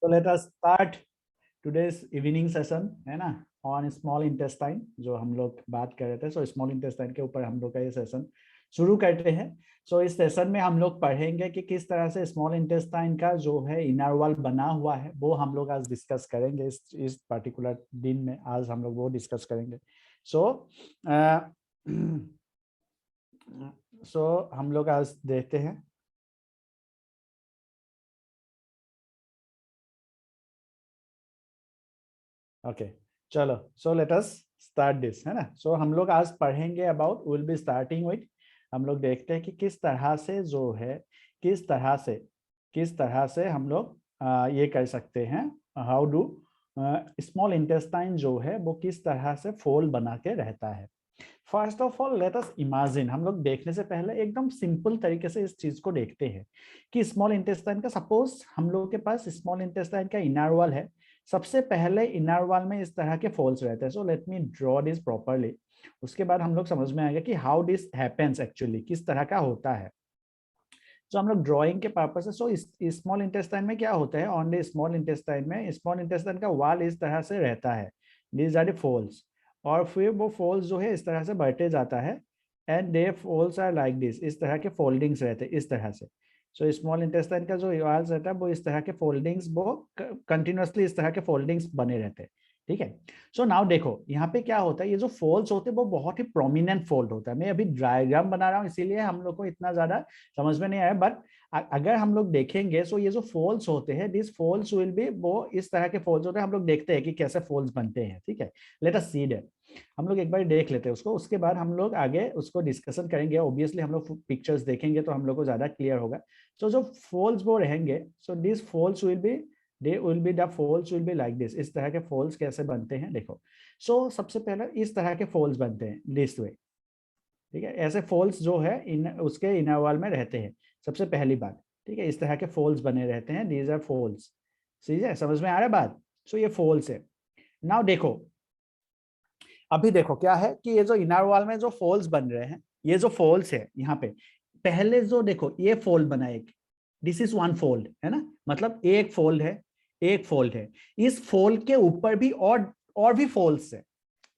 So let us start today's evening session, है ना, on small intestine जो हम लोग बात कर रहे थे. So small intestine के ऊपर हम लोग का ये सेशन शुरू करते हैं. So इस सेशन में हम लोग पढ़ेंगे कि किस तरह से स्मॉल इंटेस्टाइन का जो है इनर वॉल बना हुआ है, वो हम लोग आज डिस्कस करेंगे. इस पर्टिकुलर दिन में आज हम लोग वो डिस्कस करेंगे. सो हम लोग आज देखते हैं. ओके चलो, so let us start this, है ना. सो हम लोग आज पढ़ेंगे about, will be starting with, हम लोग देखते हैं कि किस तरह से जो है, किस तरह से हम लोग ये कर सकते हैं. हाउ डू स्मॉल इंटेस्टाइन जो है वो किस तरह से फोल्ड बना के रहता है. First of all let us imagine, हम लोग देखने से पहले एकदम सिंपल तरीके से इस चीज को देखते हैं कि स्मॉल इंटेस्टाइन का, सपोज हम लोग के पास स्मॉल इंटेस्टाइन का इनर वॉल है. सबसे पहले इनर वॉल में इस तरह के फोल्ड्स रहते हैं. So let me draw this properly. उसके बाद हम लोग समझ में आएगा कि हाउ दिस हैपेंस एक्चुअली, किस तरह का होता है. तो हम लोग ड्राइंग के पर्पस से, सो स्मॉल इंटेस्टाइन में क्या होता है, ऑन द स्मॉल इंटेस्टाइन में स्मॉल इंटेस्टाइन का वॉल इस तरह से रहता है. These are the folds. और फिर वो फोल्ड्स जो है इस तरह से बढ़ते जाता है. And they folds are like this, इस तरह के फोल्डिंग्स रहते हैं इस तरह से. सो स्मॉल इंटेस्टाइन का जो वॉल्स रहता है वो इस तरह के फोल्डिंग्स, वो कंटिन्यूअसली इस तरह के फोल्डिंग्स बने रहते हैं. ठीक है. सो नाउ देखो यहाँ पे क्या होता है, ये जो फोल्ड्स होते हैं वो बहुत ही प्रोमिनेंट फोल्ड होता है. मैं अभी डायग्राम बना रहा हूँ इसीलिए हम लोग को इतना ज्यादा समझ में नहीं आया, बट अगर हम लोग देखेंगे सो ये जो फोल्ड्स होते हैं, दिस फोल्ड्स विल बी, वो इस तरह के फोल्ड्स होते हैं. हम लोग देखते हैं कि कैसे फोल्ड्स बनते हैं. ठीक है, लेट अस सी दैट. हम लोग एक बार देख लेते हैं उसको, उसके बाद हम लोग आगे उसको डिस्कशन करेंगे. ऑब्वियसली हम लोग पिक्चर्स देखेंगे तो हम लोग को ज्यादा क्लियर होगा. सो जो फोल्ड्स वो रहेंगे, so this folds will be, they will be, the folds will be like this. इस तरह के folds कैसे बनते हैं देखो. सो सबसे पहले इस तरह के folds बनते हैं this way. ठीक है, ऐसे folds जो है इन उसके इनर वॉल में रहते हैं. सबसे पहली बात, ठीक है, इस तरह के folds बने रहते हैं. these are folds. ठीक है, समझ में आ रहा है बात. सो ये folds है. नाउ देखो, अभी देखो क्या है कि ये जो इनर वॉल में जो folds बन रहे हैं, ये जो folds है यहाँ पे, पहले जो देखो ये fold बना एक, दिस इज वन फोल्ड, है ना, मतलब एक फोल्ड है, एक फोल्ड है. इस फोल्ड के ऊपर भी और भी फोल्ड्स है.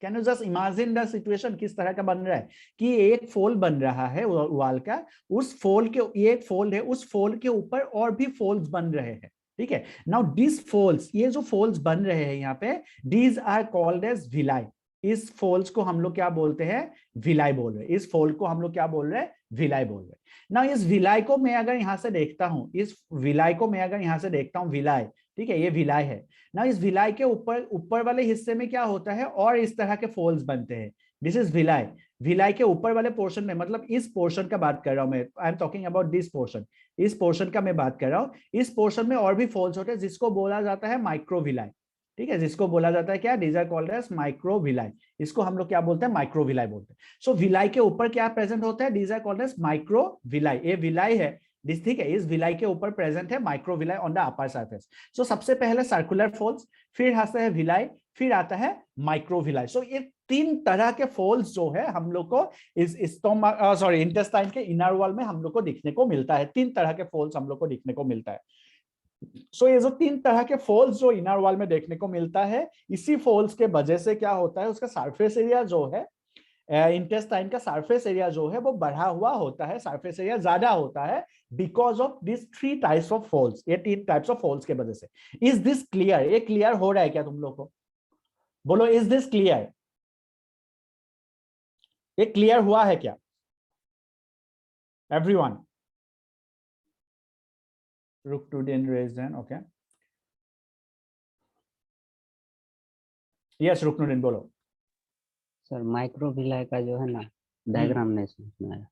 Can you just imagine the situation, किस तरह का बन रहा है कि एक फोल्ड बन रहा है वॉल का, उस फोल्ड के, एक फोल्ड है, उस फोल्ड के ऊपर और भी फोल्ड्स बन रहे हैं. ठीक है. नाउ दिस फोल्ड्स, ये जो फोल्ड्स बन रहे हैं यहाँ पे, these are called as villi. इस फोल्ड्स को हम लोग क्या बोलते हैं, विलाई बोल रहे हैं. इस फोल्ड को हम लोग क्या बोल रहे हैं, विलाई बोल रहे हैं. ना इस विलाई को मैं अगर यहां से देखता हूं, इस विलाई को मैं अगर यहां से देखता हूं, विलाई, ठीक है, ये विलाई है ना. इस विलाई के ऊपर वाले हिस्से में क्या होता है, और इस तरह के फोल्ड्स बनते हैं. This is villi. विलाई के ऊपर वाले पोर्शन में, मतलब इस पोर्शन का बात कर रहा हूं मैं, I am talking about this portion. इस पोर्शन का मैं बात कर रहा हूं. इस पोर्शन में और भी फोल्ड्स होते हैं जिसको बोला जाता है माइक्रोविलाई. ठीक है, जिसको बोला जाता है क्या, these are called as microvilli. इसको हम लोग क्या बोलते हैं, माइक्रोविलाई बोलते हैं. सो विलाई के ऊपर क्या प्रेजेंट होता है, these are called as microvilli. ये विलाई है दिस, ठीक है, इस विलाई के ऊपर प्रेजेंट है microvilli on the upper surface. So सबसे पहले सर्कुलर फोल्ड्स, फिर आता है विलाई, फिर आता है माइक्रोविलाई. सो ये तीन तरह के फोल्ड्स जो है हम लोग को इस इंटेस्टाइन के इनर वॉल में हम लोग को दिखने को मिलता है. तीन तरह के फोल्ड्स हम लोग को दिखने को मिलता है. सो ये जो तीन तरह के फोल्ड्स जो इनर वॉल में देखने को मिलता है, इसी फोल्ड्स के वजह से क्या होता है, उसका सरफेस एरिया जो है, इंटेस्टाइन का सरफेस एरिया जो है वो बढ़ा हुआ होता है, सरफेस एरिया ज्यादा होता है, because of this three types of folds. ये तीन टाइप्स ऑफ फोल्ड्स के वजह से. Is this clear? ये क्लियर हो रहा है क्या तुम लोग को? बोलो, इज दिस क्लियर? ये क्लियर हुआ है क्या everyone? Ruknuddin raised hand. Okay, yes Ruknuddin बोलो. सर माइक्रोविलाई का जो है ना डायग्राम नहीं समझ में आया.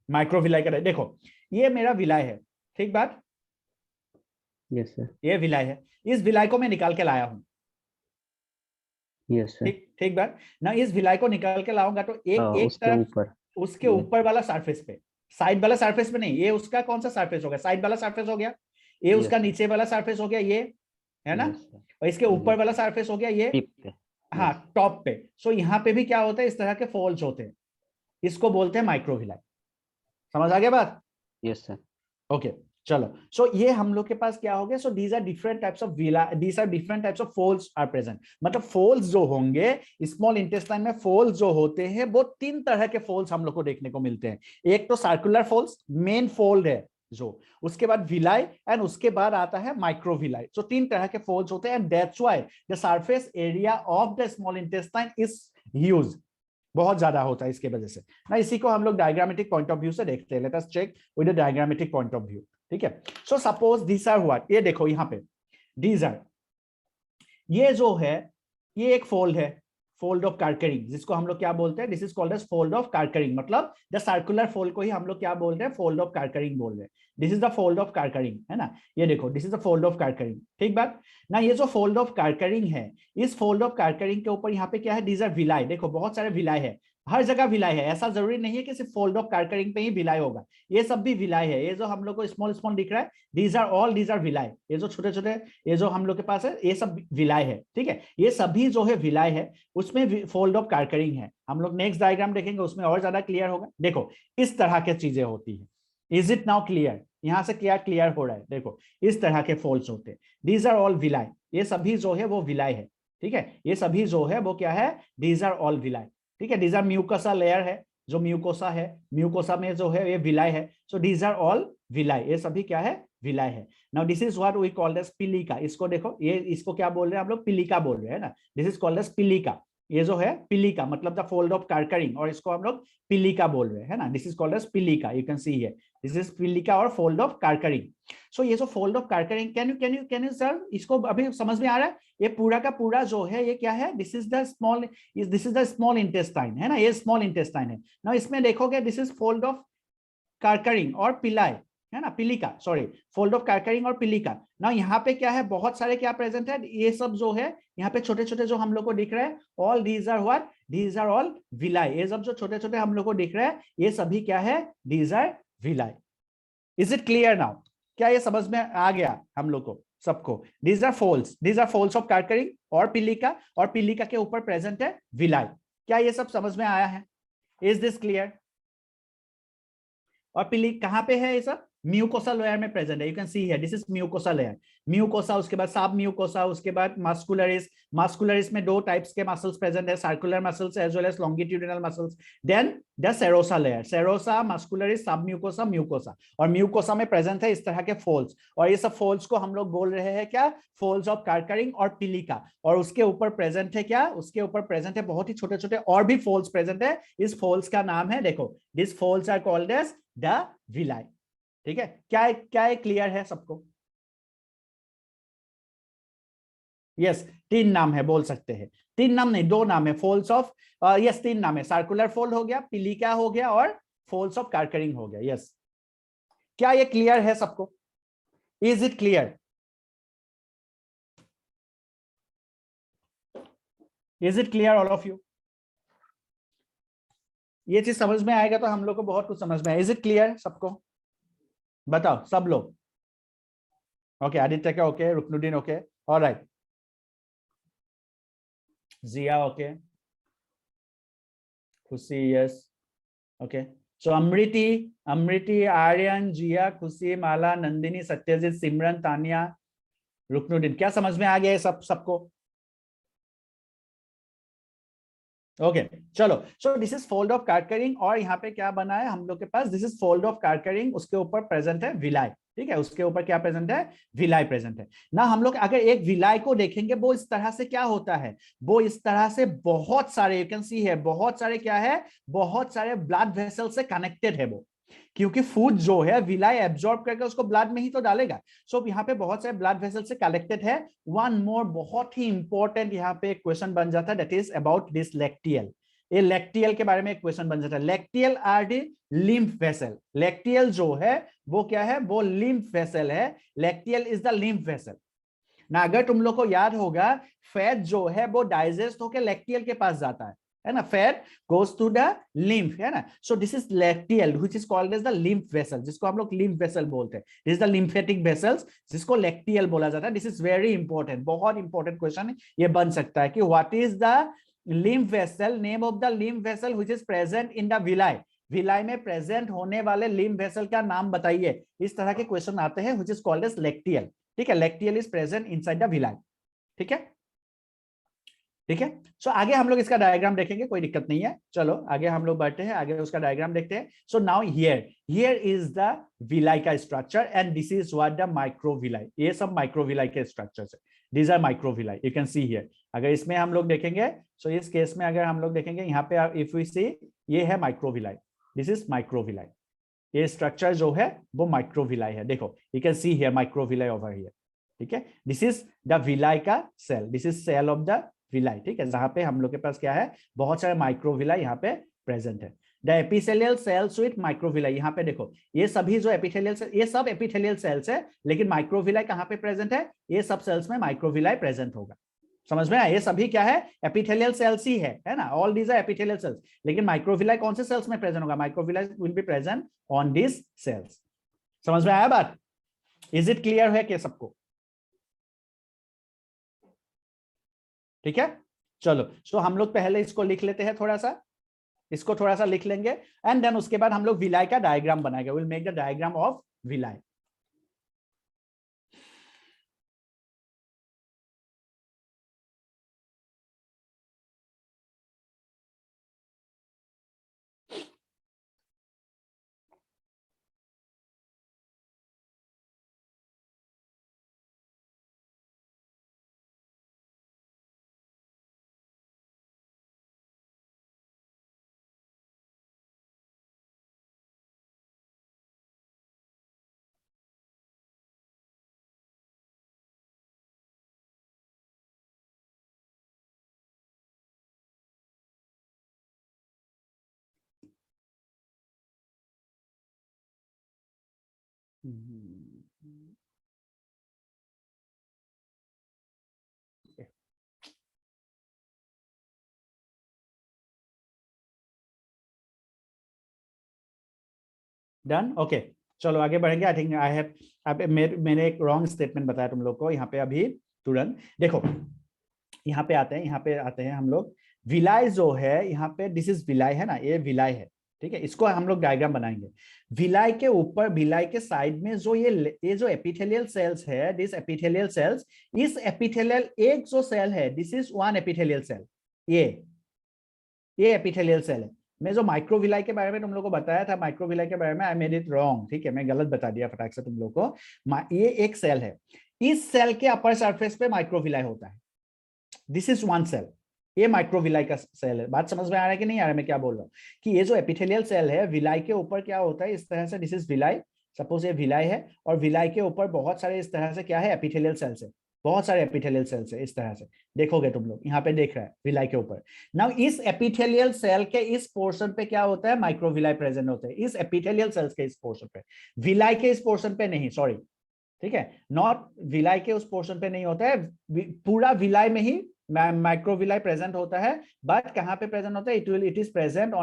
माइक्रोविलाई का देखो, ये मेरा विलाई है, ठीक बात. Yes sir. ये विलाई है, इस विलाई को मैं निकाल के लाया हूं. Yes sir. ठीक ठीक बात ना. इस विलाई को निकाल के लाऊंगा तो एक उसके तरफ, ऊपर, उसके ऊपर वाला सरफेस पे, साइड वाला सरफेस पे नहीं, ये उसका कौन सा सरफेस हो गया, साइड वाला सरफेस हो गया. ये उसका नीचे वाला सरफेस हो गया, ये है ना. और इसके ऊपर वाला सरफेस हो गया ये, टिप पे. हाँ, टॉप पे. सो यहाँ पे भी क्या होता है, इस तरह के फोल्ड्स होते हैं. इसको बोलते हैं माइक्रोविलाई. समझ आ गया बात? Yes sir. ओके, चलो, सो ये हम लोग के पास क्या हो गया, so these are different types of villa, these are different types of folds are present. मतलब फोल्ड्स जो होंगे स्मॉल इंटेस्टाइन में, फोल्ड्स जो होते हैं वो 3 तरह के फोल्ड्स हम लोग को देखने को मिलते हैं। एक तो सर्कुलर फोल्ड्स, मेन फोल्ड है जो, उसके बाद विलाई, एंड उसके बाद आता है माइक्रोविलाई। सो 3 तरह के फोल्ड्स होते हैं, and that's why the surface area of the small intestine is huge, बहुत ज्यादा होता है इसके वजह से ना। इसी को हम लोग डायग्रामेटिक पॉइंट ऑफ व्यू से देखते हैं। Let us check with the diagrammatic point of view. ठीक है, so suppose this are what, ये देखो यहाँ पे दीज आर, ये जो है ये एक फोल्ड है, फोल्ड ऑफ कार्करिंग, जिसको हम लोग क्या बोलते हैं, this is called as fold of Kerckring. मतलब द सर्कुलर फोल्ड को ही हम लोग क्या बोल रहे हैं, फोल्ड ऑफ कार्करिंग बोल रहे हैं। This is the fold of Kerckring, है ना। ये देखो this is the fold of Kerckring, ठीक बात ना। ये जो फोल्ड ऑफ कार्करिंग है, इस फोल्ड ऑफ कार्करिंग के ऊपर यहाँ पे क्या है, दीज आर विलाई। देखो बहुत सारे विलाई है, हर जगह विलाई है, ऐसा जरूरी नहीं है कि सिर्फ फोल्ड ऑफ कार्करिंग पे ही विलाई होगा, ये सब भी विलाई है। ये जो हम लोग को स्मॉल स्मॉल दिख रहा है, these are all, these are villi. ये जो छोटे छोटे, ये जो हम लोग के पास है, ये सब विलाई है, ठीक है। ये सभी जो है विलाई है, उसमें फोल्ड ऑफ कार्करिंग है। हम लोग नेक्स्ट डायग्राम देखेंगे, उसमें और ज्यादा क्लियर होगा। देखो इस तरह के चीजें होती है। Is it now clear? यहां से क्या क्लियर हो रहा है? देखो इस तरह के फोल्ड्स होते हैं, दीज आर ऑल विलाई। ये सभी जो है वो विलाई है, ठीक है। ये सभी जो है वो क्या है, दीज आर ऑल विलाई, ठीक है। दीज आर म्यूकोसा लेयर है, जो म्यूकोसा है, म्यूकोसा में जो है ये विलाई है। So these are all villi, ये सभी क्या है, विलाई है। Now this is what we called as plica. इसको देखो, ये इसको क्या बोल रहे हैं हम लोग, पिलिका बोल रहे हैं ना। This is called as plica. ये जो है पिलिका मतलब द फोल्ड ऑफ कार्करिंग, और इसको हम लोग पिलिका बोल रहे हैं, है ना। This is called as plica, you can see here, this is plica और फोल्ड ऑफ कार्करिंग। सो ये जो fold of Kerckring, can you sir, इसको अभी समझ में आ रहा है? ये पूरा का पूरा जो है ये क्या है, this is the small, this is the small intestine, है ना। ये स्मॉल इंटेस्टाइन है ना। इसमें देखोगे this is fold of Kerckring और पिलाई, है ना, पिलिका, सॉरी, फोल्ड ऑफ कार्करिंग और पिलिका ना। यहाँ पे क्या है, बहुत सारे क्या प्रेजेंट है, ये सब जो है यहाँ पे छोटे छोटे जो हम लोग को दिख रहे हैं, all these are what, these are all villi. ये सब जो छोटे छोटे हम लोग को दिख रहे हैं, ये सभी क्या है, these are villi. Is it clear now? क्या ये समझ में आ गया हम लोग को सबको? These are folds of Kerckring और पिलिका, और पिलिका के ऊपर प्रेजेंट है विलाई। क्या ये सब समझ में आया है? Is this clear? और पिली कहां पे है, ये सब म्यूकोसा लेयर में प्रेजेंट है। You can see here, this is mucosa layer, mucosa, उसके बाद सब म्यूकोसा, उसके बाद मस्कुलरिस। मस्कुलरिस में 2 टाइप्स के मसल्स प्रेजेंट है, circular muscles as well as longitudinal muscles. Then the serosa layer, serosa, muscularis, submucosa, mucosa, और mucosa में प्रेजेंट है इस तरह के फोल्ड्स। और ये सब फोल्ड्स को हम लोग बोल रहे हैं क्या, फोल्ड्स ऑफ कार्करिंग और पिलिका। और उसके ऊपर प्रेजेंट है क्या, उसके ऊपर प्रेजेंट है बहुत ही छोटे छोटे और भी फोल्ड्स प्रेजेंट है। इस फोल्ड्स का नाम है, देखो, this folds are called as the villi, ठीक है। क्या क्लियर है सबको? यस, 3 नाम है, बोल सकते हैं। 3 नाम नहीं, 2 नाम है, फोल्ड्स ऑफ, यस 3 नाम है, सर्कुलर फोल्ड हो गया, पिलिका हो गया, और फोल्ड्स ऑफ कार्करिंग हो गया। यस, क्या ये क्लियर है सबको? Is it clear? Is it clear all of you? ये चीज समझ में आएगा तो हम लोग को बहुत कुछ समझ में आएगा। इज इट क्लियर सबको? बताओ सब लोग। ओके, आदित्य का ओके, रुकनुद्दीन ओके, ऑलराइट, जिया ओके, खुशी यस, ओके। सो अमृति, आर्यन, जिया, खुशी, माला, नंदिनी, सत्यजीत, सिमरन, तानिया, रुकनुद्दीन, क्या समझ में आ गया है सबको? ओके, चलो। So this is fold of Kerckring, और यहाँ पे क्या बना है हम लोग के पास, this is fold of Kerckring, उसके ऊपर प्रेजेंट है विलाई, ठीक है। उसके ऊपर क्या प्रेजेंट है, विलाई प्रेजेंट है ना। हम लोग अगर एक विलाई को देखेंगे, वो इस तरह से क्या होता है, वो इस तरह से बहुत सारे, यू कैन सी है, बहुत सारे क्या है, बहुत सारे ब्लड वेसल से कनेक्टेड है वो, क्योंकि फूड जो है विलाई एब्जॉर्ब करके उसको ब्लड में ही तो डालेगा। सो यहाँ पे बहुत सारे ब्लड वेसल से कलेक्टेड है। वन मोर बहुत ही इंपॉर्टेंट यहाँ पे क्वेश्चन बन जाता है, that is about this lacteal. ये लैक्टियल के बारे में एक क्वेश्चन बन जाता है। Lacteal are the lymph vessel, lacteal जो है वो क्या है, वो लिम्फ वेसल है। Lacteal is the lymph vessel ना। अगर तुम लोग को याद होगा, फैट जो है वो डाइजेस्ट होकर लैक्टियल के पास जाता है ना, fat goes to the lymph, है ना। So this is lacteal which is called as the lymph vessel, जिसको हम लोग लिम्फ वेसल बोलते हैं। This is the lymphatic vessels, जिसको लैक्टियल बोला जाता है। दिस इज वेरी इंपॉर्टेंट, बहुत इंपॉर्टेंट क्वेश्चन ये बन सकता है कि what is the lymph vessel, name of the lymph vessel which is present in the villi, villi में प्रेजेंट होने वाले लिम्फ वेसल का नाम बताइए। इस तरह के क्वेश्चन आते हैं, which is called as lacteal. ठीक है, lacteal is present inside the villi. ठीक है, ठीक है। सो आगे हम लोग इसका डायग्राम देखेंगे, कोई दिक्कत नहीं है। चलो आगे हम लोग बढ़ते हैं, आगे उसका डायग्राम देखते हैं। So now here is the villi का structure and this is what the microvilli. ये सब माइक्रोविलाई के स्ट्रक्चर्स है, these are microvilli, you can see here. अगर इसमें हम लोग देखेंगे, सो इस केस में अगर हम लोग देखेंगे यहाँ पे, इफ वी सी, ये है माइक्रोविलाई, दिस इज माइक्रोविलाई। ये स्ट्रक्चर जो है वो माइक्रोविलाई है। देखो, you can see here microvilli over here. ठीक है, दिस इज द विलाई का cell, this is cell of the villi. ठीक है, जहां पे हम लोग के पास क्या है, बहुत सारे माइक्रोविलाई यहाँ पे प्रेजेंट है। The epithelial sales with microvilli, यहाँ पे देखो ये सभी जो एपिथेलियल सेल, ये सब एपिथेलियल सेल्स है, लेकिन माइक्रोविलाई कहाँ पे प्रेजेंट है, ये सब सेल्स में माइक्रोविलाई प्रेजेंट होगा। समझ में आया, ये सभी क्या है, एपिथेलियल सेल्स ही है ना, all these are epithelial cells. लेकिन माइक्रोविलाई कौन से सेल्स में प्रेजेंट होगा, microvilli will be present on this cells. समझ में आया बात, इज इट क्लियर है क्या सबको? ठीक है, चलो। सो हम लोग पहले इसको लिख लेते हैं, थोड़ा सा इसको थोड़ा सा लिख लेंगे, एंड देन उसके बाद हम लोग विलाई का डायग्राम बनाएंगे। Will make the diagram of villi. Done, okay. चलो आगे बढ़ेंगे। आई थिंक आई हैव, अब मैंने एक रॉन्ग स्टेटमेंट बताया तुम लोग को यहाँ पे अभी तुरंत। देखो यहाँ पे आते हैं, यहाँ पे आते हैं हम लोग। विलाई जो है यहाँ पे, दिस इज विलाई है ना, ये विलाई है। ठीक है, इसको हम लोग डायग्राम बनाएंगे। विलाई के ऊपर, विलाई के साइड में जो ये जो एपिथेलियल सेल्स है, दिस एपिथेलियल सेल्स, इस एपिथेलियल एक जो सेल है, this is one epithelial cell. ये एपिथेलियल सेल है। मैं जो माइक्रोविलाई के बारे में तुम लोगों को बताया था, माइक्रोविलाई के बारे में आई मेड इट रॉन्ग। ठीक है, मैं गलत बता दिया फटाक से तुम लोग को। ये एक सेल है, इस सेल के अपर सरफेस पे माइक्रोविलाई होता है। दिस इज वन सेल, ये माइक्रोविलाई का सेल है। बात समझ में आ रहा है कि नहीं आ रहा है मैं क्या बोल रहा हूँ? कि ये जो एपिथेलियल सेल है, विलाई के ऊपर क्या होता है, इस तरह से, दिस इज विलाई, सपोज ये विलाई है, और विलाई के ऊपर बहुत सारे इस तरह से क्या है, एपिथेलियल सेल्स है, बहुत सारे एपिथेलियल सेल्स है। इस तरह से देखोगे तुम लोग, यहाँ पे देख रहा है विलाई के ऊपर। नाउ इस एपिथेलियल सेल के इस पोर्शन पे क्या होता है, माइक्रोविलाई प्रेजेंट होते हैं, इस एपिथेलियल सेल्स के इस पोर्शन पे, विलाई के इस पोर्शन पे नहीं, सॉरी। ठीक है, नॉट विलाई के उस पोर्शन पे नहीं होता है, पूरा विलाई में ही माइक्रोविलाई प्रेजेंट होता है। बट कहां पे प्रेजेंट होता है, it is present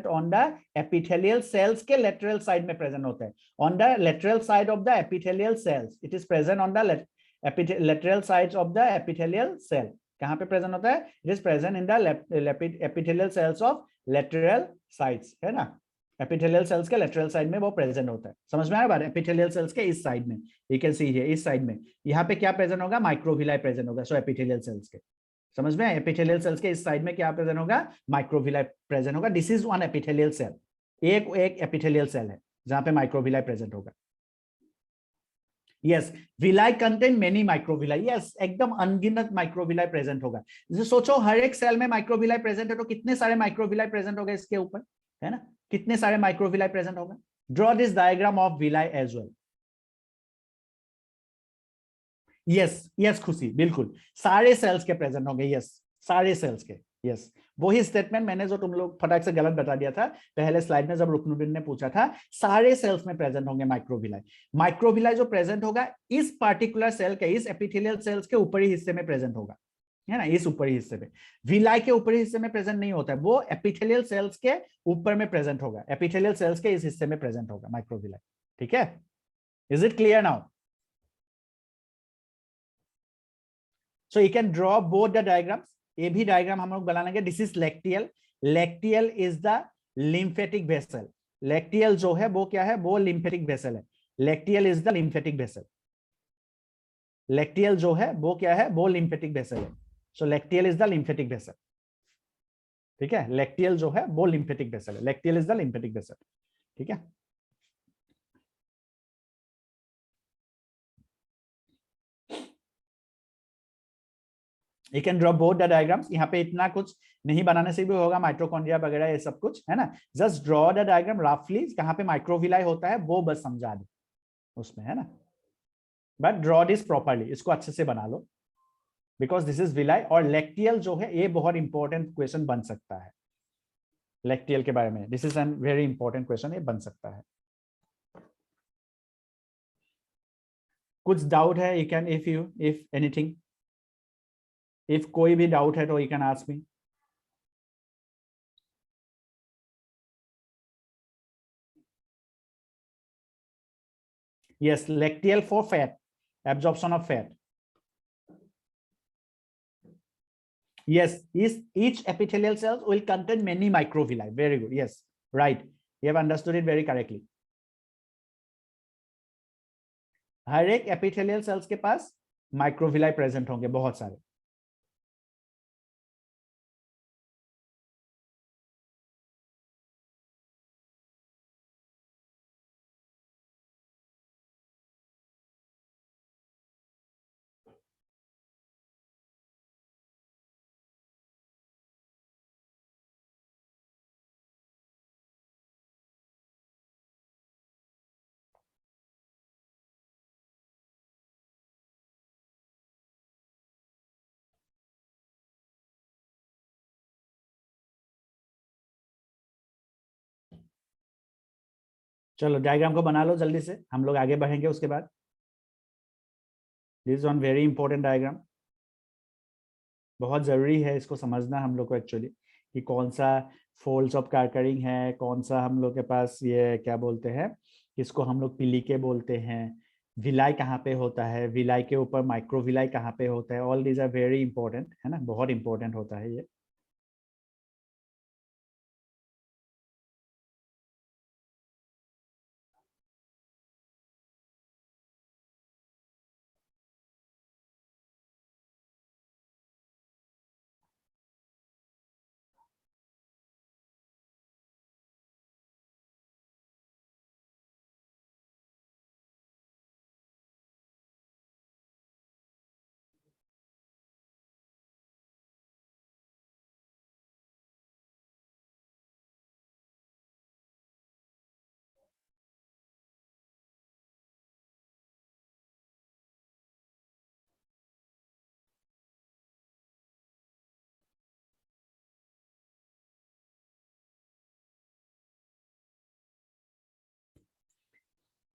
on the epithelial cells के लेटरल साइड में प्रेजेंट होता है, on the lateral side of the epithelial cells. It is present on the lateral sides of the epithelial cell. कहां पे प्रेजेंट होता है, it is present in the epithelial cells of lateral sides, है ना। Epithelial cells के lateral side में वो present होता है। समझ में आ रहा है? एपिथेलियल सेल्स के इस साइड में, यू कैन सी हियर, इस साइड में, यहाँ पे क्या प्रेजेंट होगा, माइक्रोविलाई प्रेजेंट होगा। सो एपिथेलियल सेल्स के, समझ में, एपिथेलियल सेल्स के इस साइड में क्या प्रेजेंट होगा, माइक्रोविलाई प्रेजेंट होगा। This is one epithelial cell, एक एपिथेलियल सेल है जहां पे माइक्रोविलाई प्रेजेंट होगा। Yes, villi contain many microvilli, yes, एकदम अनगिनत माइक्रोविलाई प्रेजेंट होगा। सोचो हर एक सेल में माइक्रोविलाई प्रेजेंट है, तो कितने सारे माइक्रोविलाई प्रेजेंट होगा इसके ऊपर, है ना, कितने सारे माइक्रोविलाई प्रेजेंट होगा। Draw this diagram of villi as well. Yes yes Khushi, बिल्कुल सारे सेल्स के प्रेजेंट होंगे, यस, सारे सेल्स के, यस। वही स्टेटमेंट मैंने जो तुम लोग फटाक से गलत बता दिया था पहले स्लाइड में, जब रुकनुद्दीन ने पूछा था, सारे सेल्स में प्रेजेंट होंगे माइक्रोविलाई। माइक्रोविलाई जो प्रेजेंट होगा इस पार्टिकुलर सेल के, इस एपिथेलियल सेल्स के ऊपरी हिस्से में प्रेजेंट होगा, है ना, इस ऊपरी हिस्से में। विलाई के ऊपरी हिस्से में प्रेजेंट नहीं होता है, वो एपिथेलियल सेल्स के ऊपर में प्रेजेंट होगा, एपिथेलियल सेल्स के इस हिस्से में प्रेजेंट होगा माइक्रोविलाई। ठीक है, is it clear now? So you can draw both the diagrams. ये भी डायग्राम हम लोग बना लेंगे। This is lacteal, lacteal is the lymphatic vessel. Lacteal जो है वो क्या है, वो लिम्फेटिक वेसल है। Lacteal is the lymphatic vessel. Lacteal जो है वो क्या है, वो लिम्फेटिक वेसल है। So lacteal is the lymphatic vessel. ठीक है, लैक्टियल जो है वो लिम्फेटिक वेसल है। Lacteal is the lymphatic vessel. ठीक है, you can draw both the diagrams. यहाँ पे इतना कुछ नहीं बनाने से भी होगा, माइटोकॉन्ड्रिया वगैरह ये सब कुछ है ना। जस्ट ड्रॉ द डायग्राम रफली, कहाँ पे माइक्रोविलाई होता है वो बस समझा दो उसमें, है ना। बट ड्रॉ दिस प्रॉपरली, इसको अच्छे से बना लो, बिकॉज दिस इज विलाई। और लेक्टियल जो है ये बहुत इंपॉर्टेंट क्वेश्चन बन सकता है। लेक्टियल के बारे में this is an very important question, ये बन सकता है। कुछ डाउट है, you can, if anything, if कोई भी डाउट है तो you can ask me. Yes, lacteal for fat, absorption of fat. Yes, each epithelial cells will contain many microvilli. Very good. Yes, right. You have understood it very correctly. हर एक epithelial cells के पास microvilli present होंगे, बहुत सारे। चलो diagram को बना लो जल्दी से, हम लोग आगे बढ़ेंगे उसके बाद। This is one very important diagram, बहुत जरूरी है इसको समझना हम लोग को एक्चुअली, कि कौन सा फोल्ड्स ऑफ कार्करिंग है, कौन सा हम लोग के पास ये क्या बोलते हैं, इसको हम लोग पिलिके बोलते हैं। विलाई कहाँ पे होता है, विलाई के ऊपर माइक्रोविलाई कहाँ पे होता है। All these are very important, है ना, बहुत इंपॉर्टेंट होता है ये।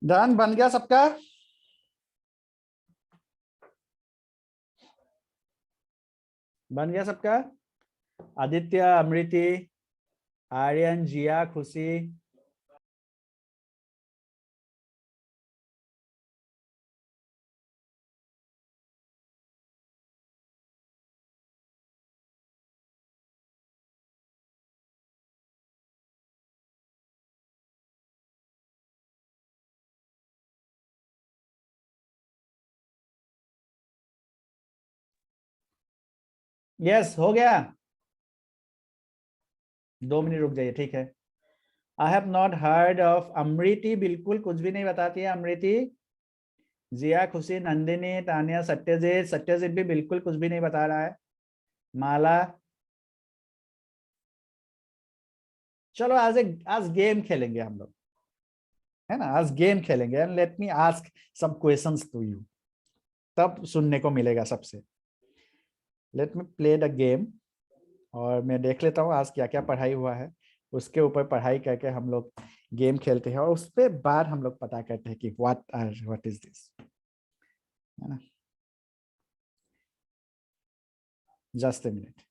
डन, बन गया सबका। बन गया सबका। आदित्य, अमृति, आर्यन, जिया, खुशी। यस, हो गया। 2 मिनट रुक जाइए, ठीक है। I have not heard of Amriti, बिल्कुल कुछ भी नहीं बताती है अमृति। जिया, खुशी, नंदिनी, तानिया, सत्यजीत, सत्यजीत भी बिल्कुल कुछ भी नहीं बता रहा है। माला। चलो आज गेम खेलेंगे हम लोग, है ना। आज गेम खेलेंगे and let me ask some questions to you, तब सुनने को मिलेगा सबसे। Let me play the game, और मैं देख लेता हूँ आज क्या क्या पढ़ाई हुआ है, उसके ऊपर पढ़ाई करके हम लोग गेम खेलते हैं, और उस पे बाद हम लोग पता करते हैं कि व्हाट इज दिस, है ना। जस्ट ए मिनट,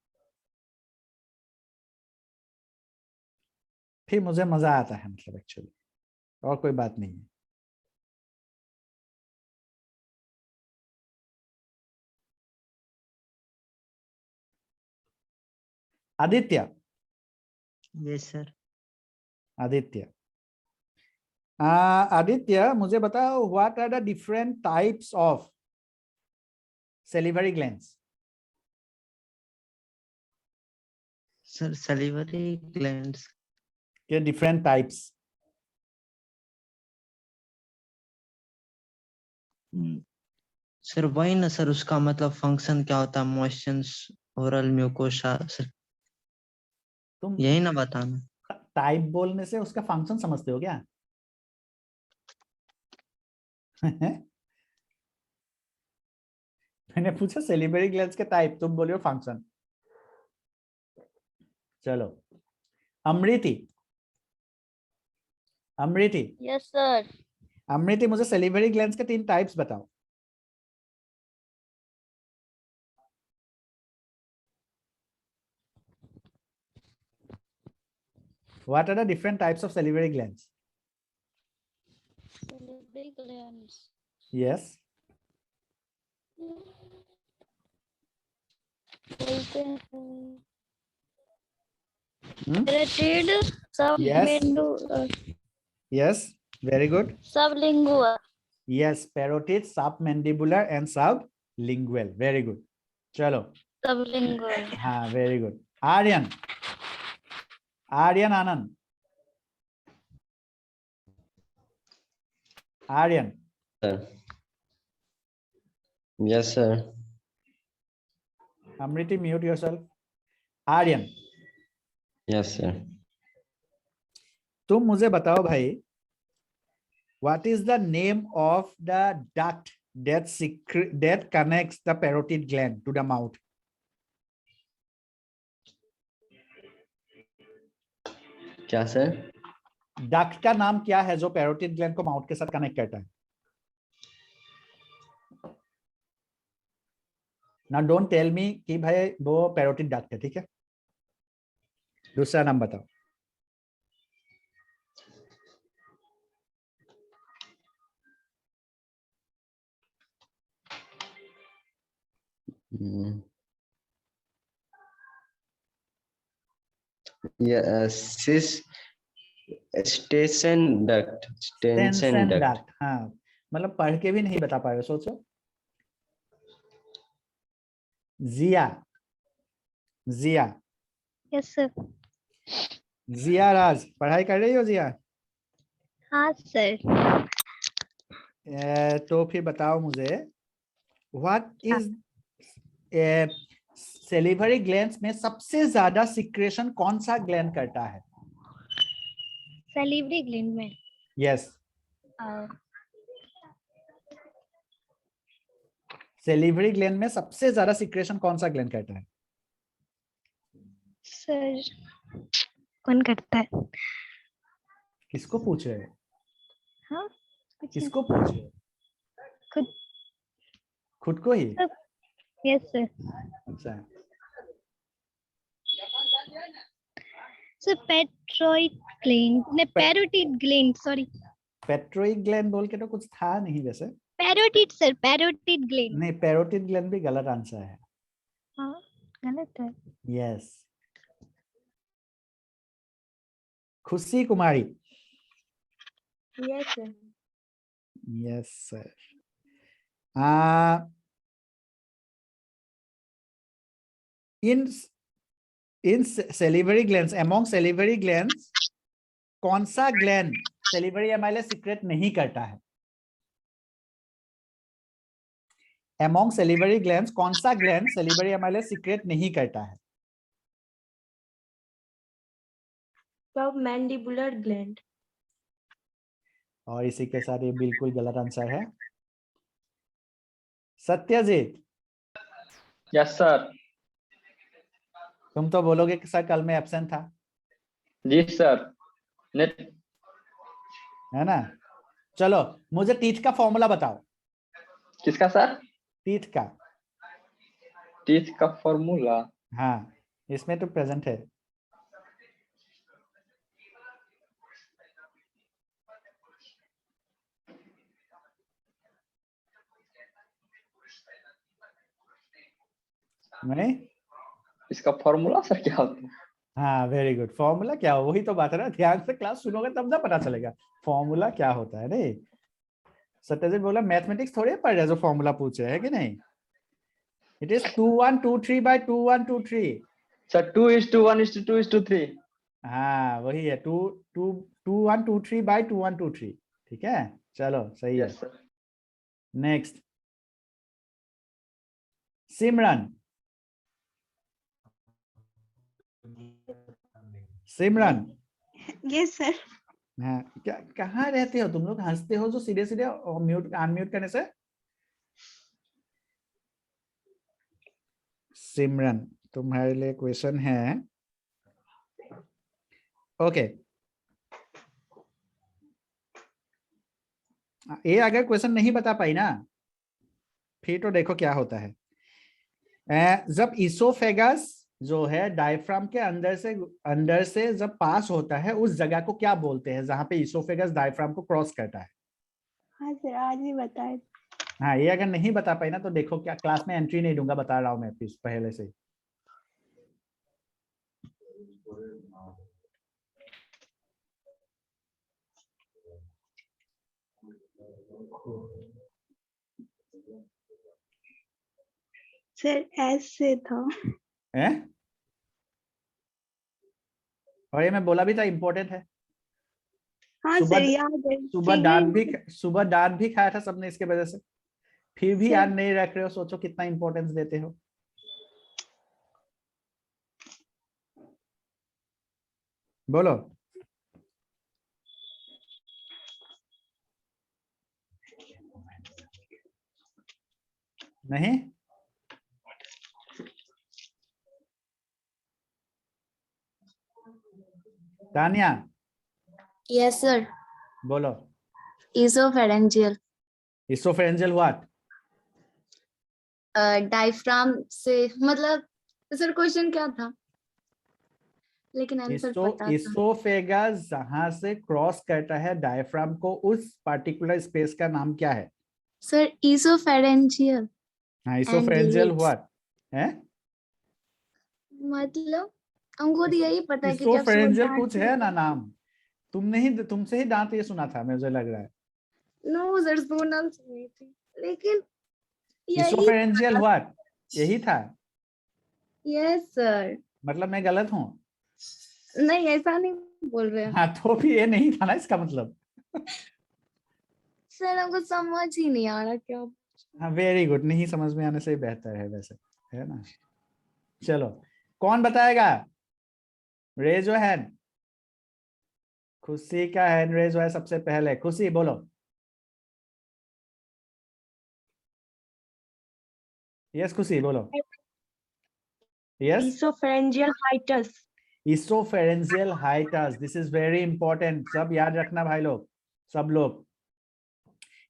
फिर मुझे मजा आता है, मतलब एक्चुअली, और कोई बात नहीं है। Aditya, yes sir. आदित्य। आदित्य मुझे बताओ, what are the different types of salivary glands? Sir salivary glands के डिफरेंट टाइप्स? सर वही ना सर, उसका मतलब फंक्शन क्या होता है, मोशंस, ओरल, म्यूकोसा सर, तुम यही ना बताना। टाइप बोलने से उसका फंक्शन समझते हो क्या? मैंने पूछा सेलिब्रेरी ग्लैंड्स के टाइप, तुम बोले हो फंक्शन। चलो अमृति, अमृति, यस सर। अमृति मुझे सेलिब्रेरी ग्लैंड्स के 3 टाइप्स बताओ। What are the different types of salivary glands? Salivary glands. Yes. बोलते हैं Hmm? parotid, Yes. Yes. Very good. sublingual. Yes. Parotid, submandibular, and sublingual. Very good. चलो. Sublingual. हाँ, very good. Aryan. Aryan Anand. Aryan. Sir. Yes, sir. Amriti, mute yourself. Aryan. Yes, sir. तुम मुझे बताओ भाई, what is the name of the duct that connects the parotid gland to the mouth? क्या sir? Duct का नाम क्या है जो पैरोटिड ग्लैंड को माउथ के साथ कनेक्ट करता है? ना डोंट टेल मी कि भाई वो पैरोटिड डक्ट है, ठीक है? दूसरा नाम बताओ। Stensen duct, Stensen duct. हाँ, मतलब पढ़ के भी नहीं बता पाए, सोचो। जिया, जिया, यस सर। जिया राज, पढ़ाई कर रही हो जिया? हाँ सर। तो फिर बताओ मुझे, व्हाट इज सेलिवरी ग्लैंड्स में सबसे ज्यादा सिक्रेशन कौन सा ग्लैंड करता है? सैलिवरी ग्लैंड में यस, सेलिवरी ग्लैंड में सबसे ज्यादा सिक्रेशन कौन सा ग्लैंड करता है? सर कौन करता है? किसको पूछ रहे हो? हाँ किसको पूछ रहे हो? खुद। खुद को ही? Yes sir. अच्छा, सर पेट्रोइड ग्लैंड ने parotid gland, sorry petroid gland बोल के तो कुछ था नहीं वैसे। Parotid sir, parotid gland. नहीं, पैरोटिड ग्लैंड भी गलत आंसर है। हाँ गलत है। Yes, Khushi Kumari. Yes sir. Yes sir. In salivary glands, among salivary glands, कौन सा ग्लैंड सेलिवरी एमाइलेज सीक्रेट नहीं करता है? अमॉन्ग सेलिवरी ग्लैंड्स कौन सा ग्लैंड सेलिवरी एमाइलेज सीक्रेट नहीं करता है? Submandibular gland. और इसी के साथ ये बिल्कुल गलत आंसर है। सत्यजीत। Yes sir. तुम तो बोलोगे कि सर कल मैं एब्सेंट था, जी सर, नेट। है ना? चलो मुझे टीथ का फॉर्मूला बताओ। किसका सर? टीथ का। टीथ का फॉर्मूला? हाँ, इसमें तो प्रेजेंट है। नहीं, इसका फॉर्मूला सर क्या होता है? हाँ वेरी गुड। फॉर्मूला क्या हो, वही तो बात है ना, ध्यान से क्लास सुनोगे तब ना पता चलेगा फॉर्मूला क्या होता है। नहीं सत्यजीत बोला मैथमेटिक्स थोड़े पढ़ रहे जो फॉर्मूला पूछे है कि नहीं। It is 2123 by 2123। Sir, 2:1:2:3. हाँ वही है, 2123 by 2123। ठीक है चलो सही है। Yes, sir. नेक्स्ट सिमरन। सिमरन यस सर। हाँ क्या कहाँ रहते हो तुम लोग, हंसते हो जो सीधे सीधे म्यूट अनम्यूट करने से। सिमरन तुम्हारे लिए क्वेश्चन है। ओके ये अगर क्वेश्चन नहीं बता पाई ना फिर तो देखो क्या होता है। जब इसोफेगस जो है डायफ्राम के अंदर से जब पास होता है उस जगह को क्या बोलते हैं जहां पे इसोफेगस डायफ्राम को क्रॉस करता है। हाँ सर आज ही बताए। हाँ ये अगर नहीं बता पाई ना तो देखो क्या क्लास में एंट्री नहीं दूंगा, बता रहा हूं मैं पहले से। सर ऐसे था। है और ये मैं बोला भी था इम्पोर्टेंट है। हाँ सुबह सर याद है। सुबह डांट भी खाया था सबने इसके वजह से, फिर भी सर याद नहीं रख रहे हो, सोचो कितना इंपॉर्टेंस देते हो। बोलो नहीं। Tania Yes, sir. बोलो। Esophageal. इसोफेरेंजियल व्हाट। डायफ्राम से मतलब सर क्वेश्चन क्या था, लेकिन आंसर पता था। इसोफेगस जहां से क्रॉस करता है डायफ्राम को उस पर्टिकुलर स्पेस का नाम क्या है। सर इसोफेरेंजियल हाँ एंड इसोफेरेंजियल लिप्स, व्हाट है। मतलब हमको तो यही पता है क्योंकि आप सुबह इसोफेरेंजियल डांट कुछ है ना नाम, तुमसे ही दांत ये सुना था मुझे लग रहा है। नो सर सुना सुनी थी, लेकिन यही इसोफेरेंजियल व्हाट यही था। Yes sir. मतलब मैं गलत हूँ। नहीं ऐसा नहीं बोल रहे हैं हाँ तो भी ये नहीं था ना इसका मतलब। सर, हमको समझ ही नहीं आ रहा क्या। हाँ वेरी गुड, नहीं समझ में आने से ही बेहतर है वैसे, है ना। चलो कौन बताएगा, रेज योर हैंड। खुशी का हैंड रेज हुआ है सबसे पहले, खुशी बोलो। यस खुशी बोलो। Yes oesopharyngeal hiatus. Oesopharyngeal hiatus, this is very important, सब याद रखना भाई लोग, सब लोग।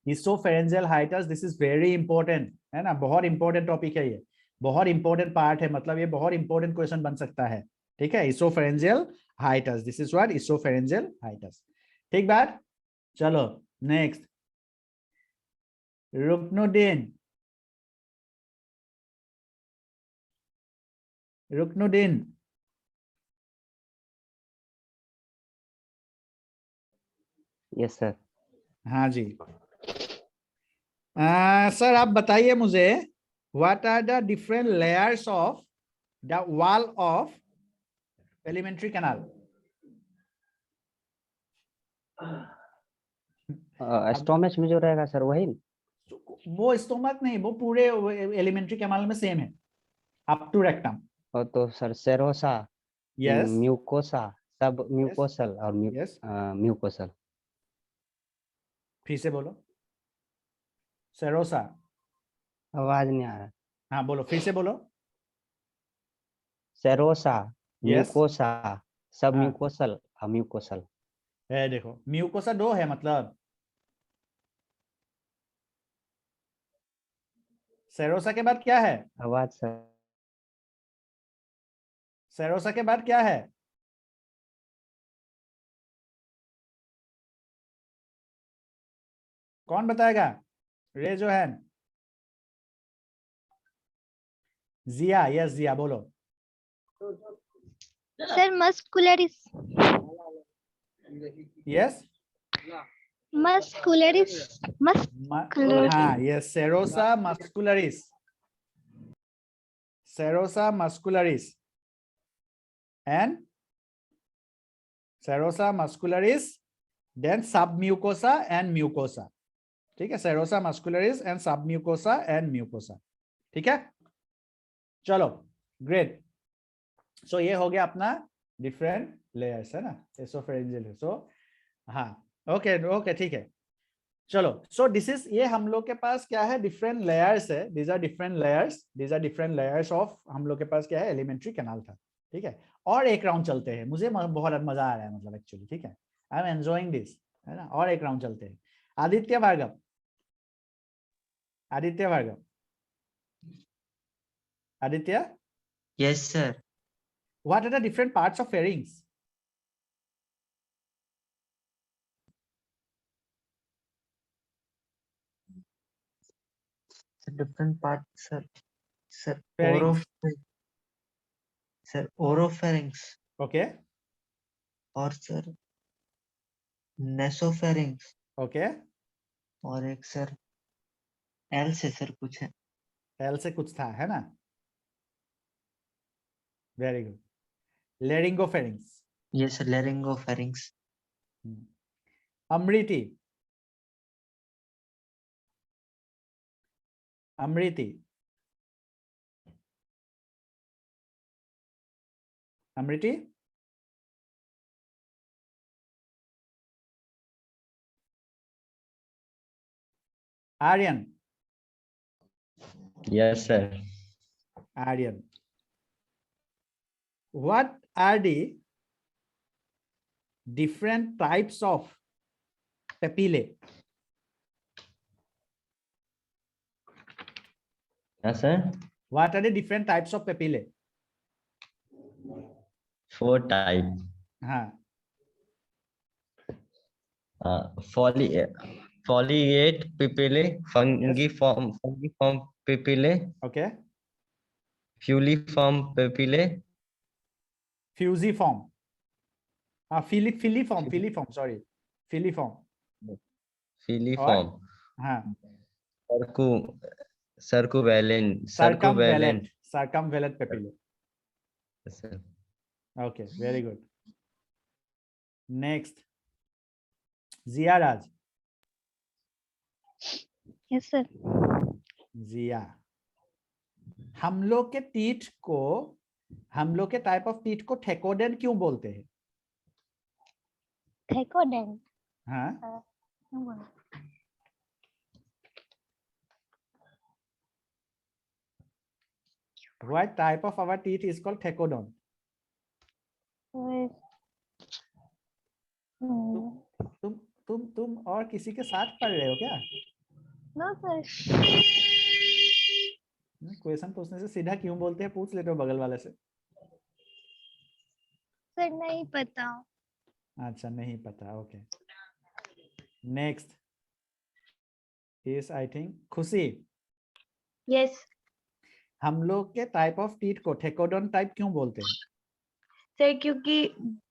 Oesopharyngeal hiatus this is very important, है ना, बहुत इंपॉर्टेंट टॉपिक है ये, बहुत इंपॉर्टेंट पार्ट है, मतलब ये बहुत इंपॉर्टेंट क्वेश्चन बन सकता है। ठीक है oesopharyngeal hiatus, this is what oesopharyngeal hiatus. ठीक बात। चलो next Ruknuddin. Ruknuddin yes sir. हाँ जी। सर आप बताइए मुझे what are the different layers of the wall of alimentary canal. Stomach में जो रहेगा सर वही। वो स्टोमक नहीं, वो पूरे एलिमेंट्री कैनाल में सेम है अप टू रेक्टम। और तो सर सेरोसा, यस म्यूकोसा, सब यस म्यूकोसल और यस म्यूकोसल। फिर से बोलो। सेरोसा। आवाज नहीं आ रहा। हाँ बोलो फिर से बोलो। सेरोसा, यस म्यूकोसा, सब हाँ म्यूकोसल और म्यूकोसल। है, देखो म्यूकोसा दो है, मतलब सेरोसा के बाद क्या है, आवाज सर। सेरोसा के बाद क्या है। कौन बताएगा, raise your hand. Zia, yes Zia बोलो। Sir, muscularis. Yes. Muscularis. हाँ, yes, serosa muscularis. Serosa muscularis. And serosa muscularis, then submucosa and mucosa. ठीक है, serosa muscularis and submucosa and mucosa. ठीक है, चलो, great. So ये हो गया अपना different layers है ना, esophageal. So हाँ, okay, ठीक है, चलो. So this is, ये हम लोग के पास क्या है, different layers है. These are different layers of, हम लोग के पास क्या है, elementary canal था. ठीक है, और एक राउंड चलते हैं. मुझे बहुत मजा आ रहा है, मतलब एक्चुअली. ठीक है, आई एम एंजॉइंग दिस, है ना. और एक राउंड चलते हैं. Aditya Bhargava, Aditya, Yes, sir. what are the different parts of pharynx? Different parts, sir. Sir, Pharynx. oropharynx. Okay. और सर नेसोफेरिंक्स. Okay. और एक सर एल से सर कुछ है. L से कुछ था, है ना. Very good. Laryngopharynx. ये sir लेरिंगोफेरिंक्स. Amriti. Aryan. Yes, sir. Aryan. What are the different types of papillae? Yes, sir. What are the different types of papillae? 4 type. हाँ. Foliate papillae, fungiform papillae, Okay. fusiform papillae, Fusiform. Filiform. Sorry. Filiform. filiform, हाँ. circumvalent papillae. Yes, sir. Okay, very good. Next, Zia Raj. Yes, sir. जिया, हम लोग के type of teeth को ठेकोडेन क्यों बोलते हैं? Thecodent. हाँ, what type of our teeth is called thecodont? तुम और किसी के साथ पढ़ रहे हो क्या? No, sir. क्वेश्चन पूछने से सीधा क्यों बोलते हैं, पूछ लेते हो बगल वाले से. Sir, नहीं पता. अच्छा, नहीं पता. Okay, next is I think खुशी. Yes. हम लोग के टाइप ऑफ टीथ को ठेकोडोन टाइप क्यों बोलते हैं? सर क्योंकि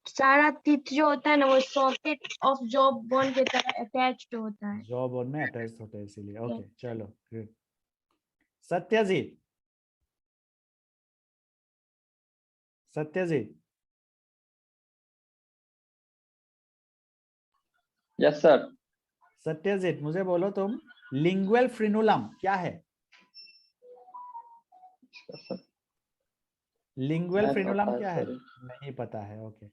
सारा टीथ जो होता है ना वो सॉकेट ऑफ जॉ बोन के तरह अटैच्ड होता है. जॉ बोन में अटैच होते हैं इसीलिए. ओके, चलो good. Satyajit. Yes, sir. Satyajit, मुझे बोलो तुम, लिंगुअल फ्रिनुलम क्या है? लिंगुअल नहीं फ्रिनुलम पता है, क्या है? sorry. नहीं पता है. ओके.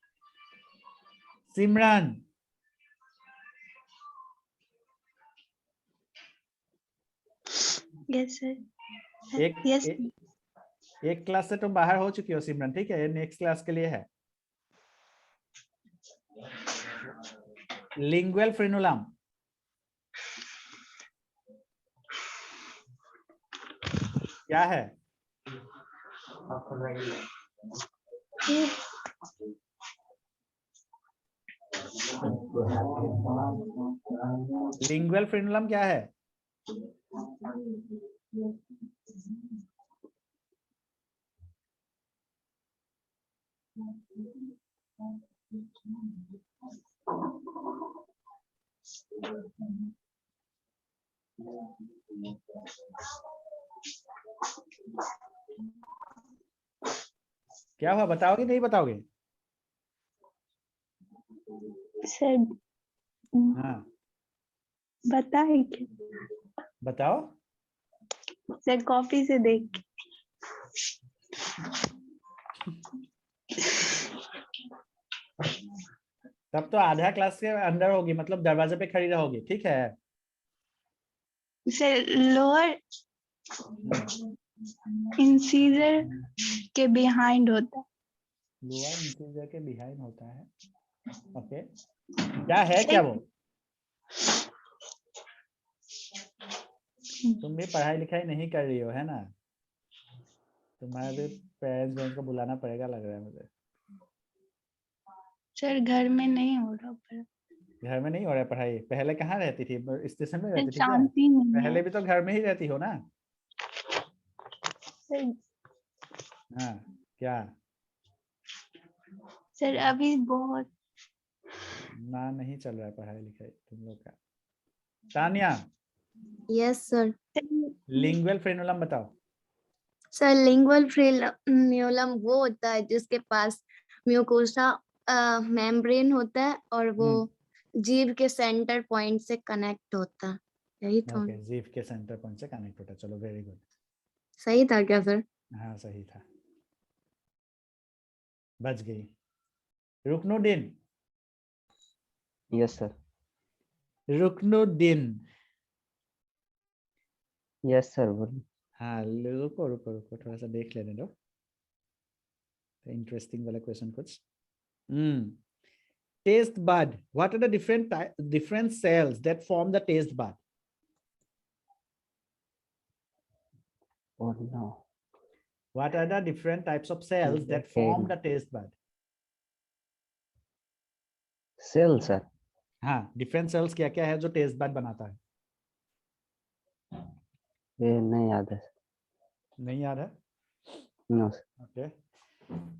सिमरन. Yes, sir. एक क्लास से तुम बाहर हो चुकी हो सिमरन. ठीक है, ये नेक्स्ट क्लास के लिए है. लिंगुअल फ्रिनुलम क्या है? लिंगुअल फ्रिनुलम क्या है? क्या हुआ, बताओगे नहीं बताओगे? सर हाँ बताए क्या? बताओ। सर कॉपी से देख के। तब तो आधा क्लास के अंदर होगी, मतलब दरवाजे पे खड़ी रहोगी, ठीक है। सर लोअर इंसीजर के बिहाइंड होता है। लोअर इंटीरियर के बिहाइंड होता है। ओके, क्या है क्या वो? तुम भी पढ़ाई लिखाई नहीं कर रही हो, है ना? तुम्हारे भी पेरेंट्स को बुलाना पड़ेगा लग रहा है मुझे। सर घर में नहीं हो रहा पर घर में नहीं हो रहा है पढ़ाई? पहले कहाँ रहती थी, स्टेशन में रहती थी क्या? शांति नहीं पहले है भी तो घर में ही रहती हो ना? सर। हाँ क्या? सर अभी बहुत ना नहीं चल रहा है पढ़ाई लिखाई तुम लोग का। Tania, yes sir. Lingual frenulum बताओ। सर लिंगुअल फ्रेन्यूलम वो होता है जिसके पास म्यूकोसा मेम्ब्रेन होता है और वो जीभ के सेंटर पॉइंट से कनेक्ट होता है। यही तो ओके, जीभ के सेंटर पॉइंट से कनेक्ट होता है। चलो वेरी गुड, सही था क्या सर? हाँ सही था, बच गई। Ruknuddin, yes sir. Ruknuddin. Yes sir बोलिए। हाँ रुको रुको रुको, थोड़ा सा देख लेने दो, इंटरेस्टिंग वाला क्वेश्चन कुछ। taste bud, what are the different cells that form the taste bud? Oh no. What are the different types of cells that form the taste bud? Cell sir. हाँ, डिफरेंट सेल्स क्या क्या है जो taste bud बनाता है? ये नहीं याद है। नहीं याद है? No sir. ओके,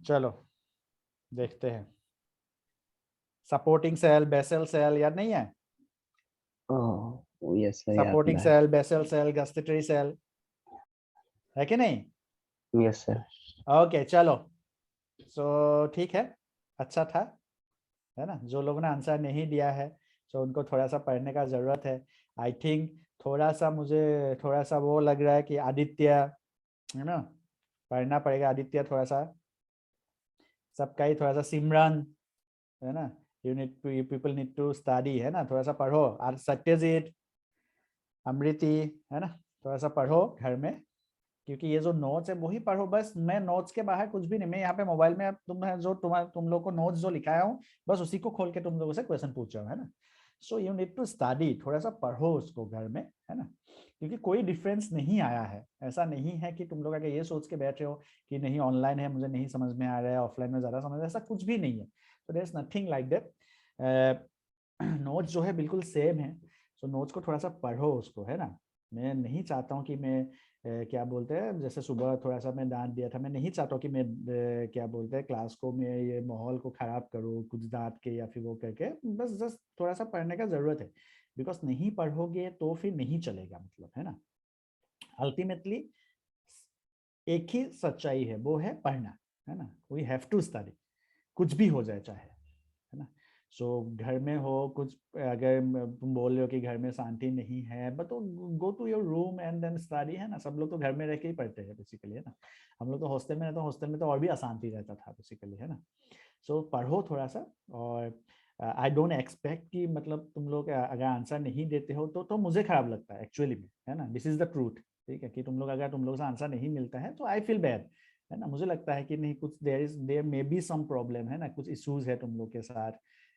चलो देखते हैं। सपोर्टिंग सेल, बेसल सेल, याद नहीं है? ओह यस सर, याद सपोर्टिंग है। Cell, basal cell, gustatory cell, है कि नहीं? Yes sir. ओके चलो, सो ठीक है, अच्छा था, है ना? जो लोगों ने आंसर नहीं दिया है तो उनको थोड़ा सा पढ़ने का जरूरत है। आई थिंक थोड़ा सा मुझे थोड़ा सा वो लग रहा है कि आदित्य, है ना, पढ़ना पड़ेगा। आदित्य थोड़ा सा, सबका ही थोड़ा सा, सिमरन, है ना, you people need to study, है ना, थोड़ा सा पढ़ो। और सत्यजीत, अमृति, है ना, थोड़ा सा पढ़ो घर में, क्योंकि ये जो नोट्स है वही पढ़ो बस। मैं नोट्स के बाहर कुछ भी नहीं, मैं यहाँ पे मोबाइल में तुम लोग को नोट्स जो लिखाया हूँ बस उसी को खोल के तुम लोगों से क्वेश्चन पूछ रहा हूँ, है ना। So you need to study, थोड़ा सा पढ़ो उसको घर में, है ना, क्योंकि कोई डिफरेंस नहीं आया है। ऐसा नहीं है कि तुम लोग अगर ये सोच के बैठे हो कि नहीं ऑनलाइन है मुझे नहीं समझ में आ रहा है, ऑफलाइन में ज्यादा समझ में, ऐसा कुछ भी नहीं है। So there is nothing like that. Notes जो है बिल्कुल सेम है। सो नोट्स को थोड़ा सा पढ़ो उसको, है ना। मैं नहीं चाहता हूँ कि मैं क्या बोलते हैं, जैसे सुबह थोड़ा सा मैं डांट दिया था, मैं नहीं चाहता हूँ कि मैं क्या बोलते हैं क्लास को, मैं ये माहौल को खराब करूँ कुछ डांट के या फिर वो करके। बस जस्ट थोड़ा सा पढ़ने का जरूरत है, बिकॉज नहीं पढ़ोगे तो फिर नहीं चलेगा, मतलब, है ना। अल्टीमेटली एक ही सच्चाई है, वो है पढ़ना, है ना। वी हैव टू स्टडी, कुछ भी हो जाए चाहे, है ना। सो घर में हो कुछ, अगर तुम बोल रहे हो कि घर में शांति नहीं है, बट तो go to your room and then study, है ना। सब लोग तो घर में रह के ही पढ़ते हैं बेसिकली, है ना। हम लोग तो हॉस्टल में, तो हॉस्टल में तो और भी अशांति रहता था बेसिकली, है ना। सो पढ़ो थोड़ा सा। और आई डोंट एक्सपेक्ट कि मतलब तुम लोग अगर आंसर नहीं देते हो तो मुझे खराब लगता है एक्चुअली में, है ना। दिस इज द ट्रूथ, ठीक है, कि तुम लोग से आंसर नहीं मिलता है तो आई फील बैड, है ना। मुझे लगता है कि नहीं, कुछ there may be some problem, है ना, कुछ इश्यूज है तुम लोग के साथ,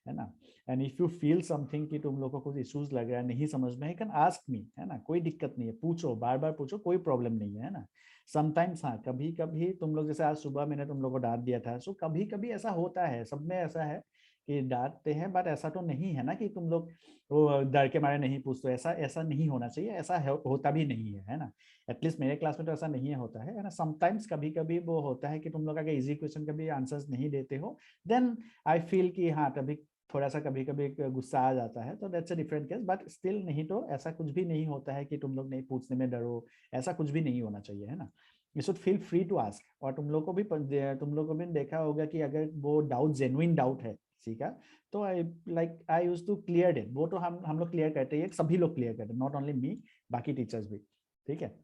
है ना। And if you feel something कि तुम लोग को कुछ इश्यूज लग रहा है, नहीं समझ में, यू कैन आस्क मी, है ना, कोई दिक्कत नहीं है, पूछो, बार बार पूछो, कोई प्रॉब्लम नहीं है ना। समटाइम्स हाँ, कभी कभी तुम लोग, जैसे आज सुबह मैंने तुम लोग को डांट दिया था, सो कभी कभी ऐसा होता है, सब में ऐसा है कि डांटते हैं, बट ऐसा तो नहीं है ना कि तुम लोग वो डर के मारे नहीं पूछते, ऐसा ऐसा नहीं होना चाहिए, ऐसा होता भी नहीं है ना। एटलीस्ट मेरे क्लास में तो ऐसा नहीं होता है ना। समटाइम्स कभी कभी वो होता है कि तुम लोग अगर इजी क्वेश्चन का भी आंसर्स नहीं देते हो, देन आई फील कि हाँ तभी थोड़ा सा कभी कभी गुस्सा आ जाता है, तो that's a different case, but still नहीं तो ऐसा कुछ भी नहीं होता है कि तुम लोग नहीं पूछने में डरो, ऐसा कुछ भी नहीं होना चाहिए, है ना। You should feel free to ask. और तुम लोग को भी देखा होगा कि अगर वो डाउट जेन्युइन डाउट है किसी का, तो I used to clear it. वो तो हम लोग क्लियर करते हैं, सभी लोग क्लियर करते हैं, नॉट ओनली मी, बाकी टीचर्स भी, ठीक है।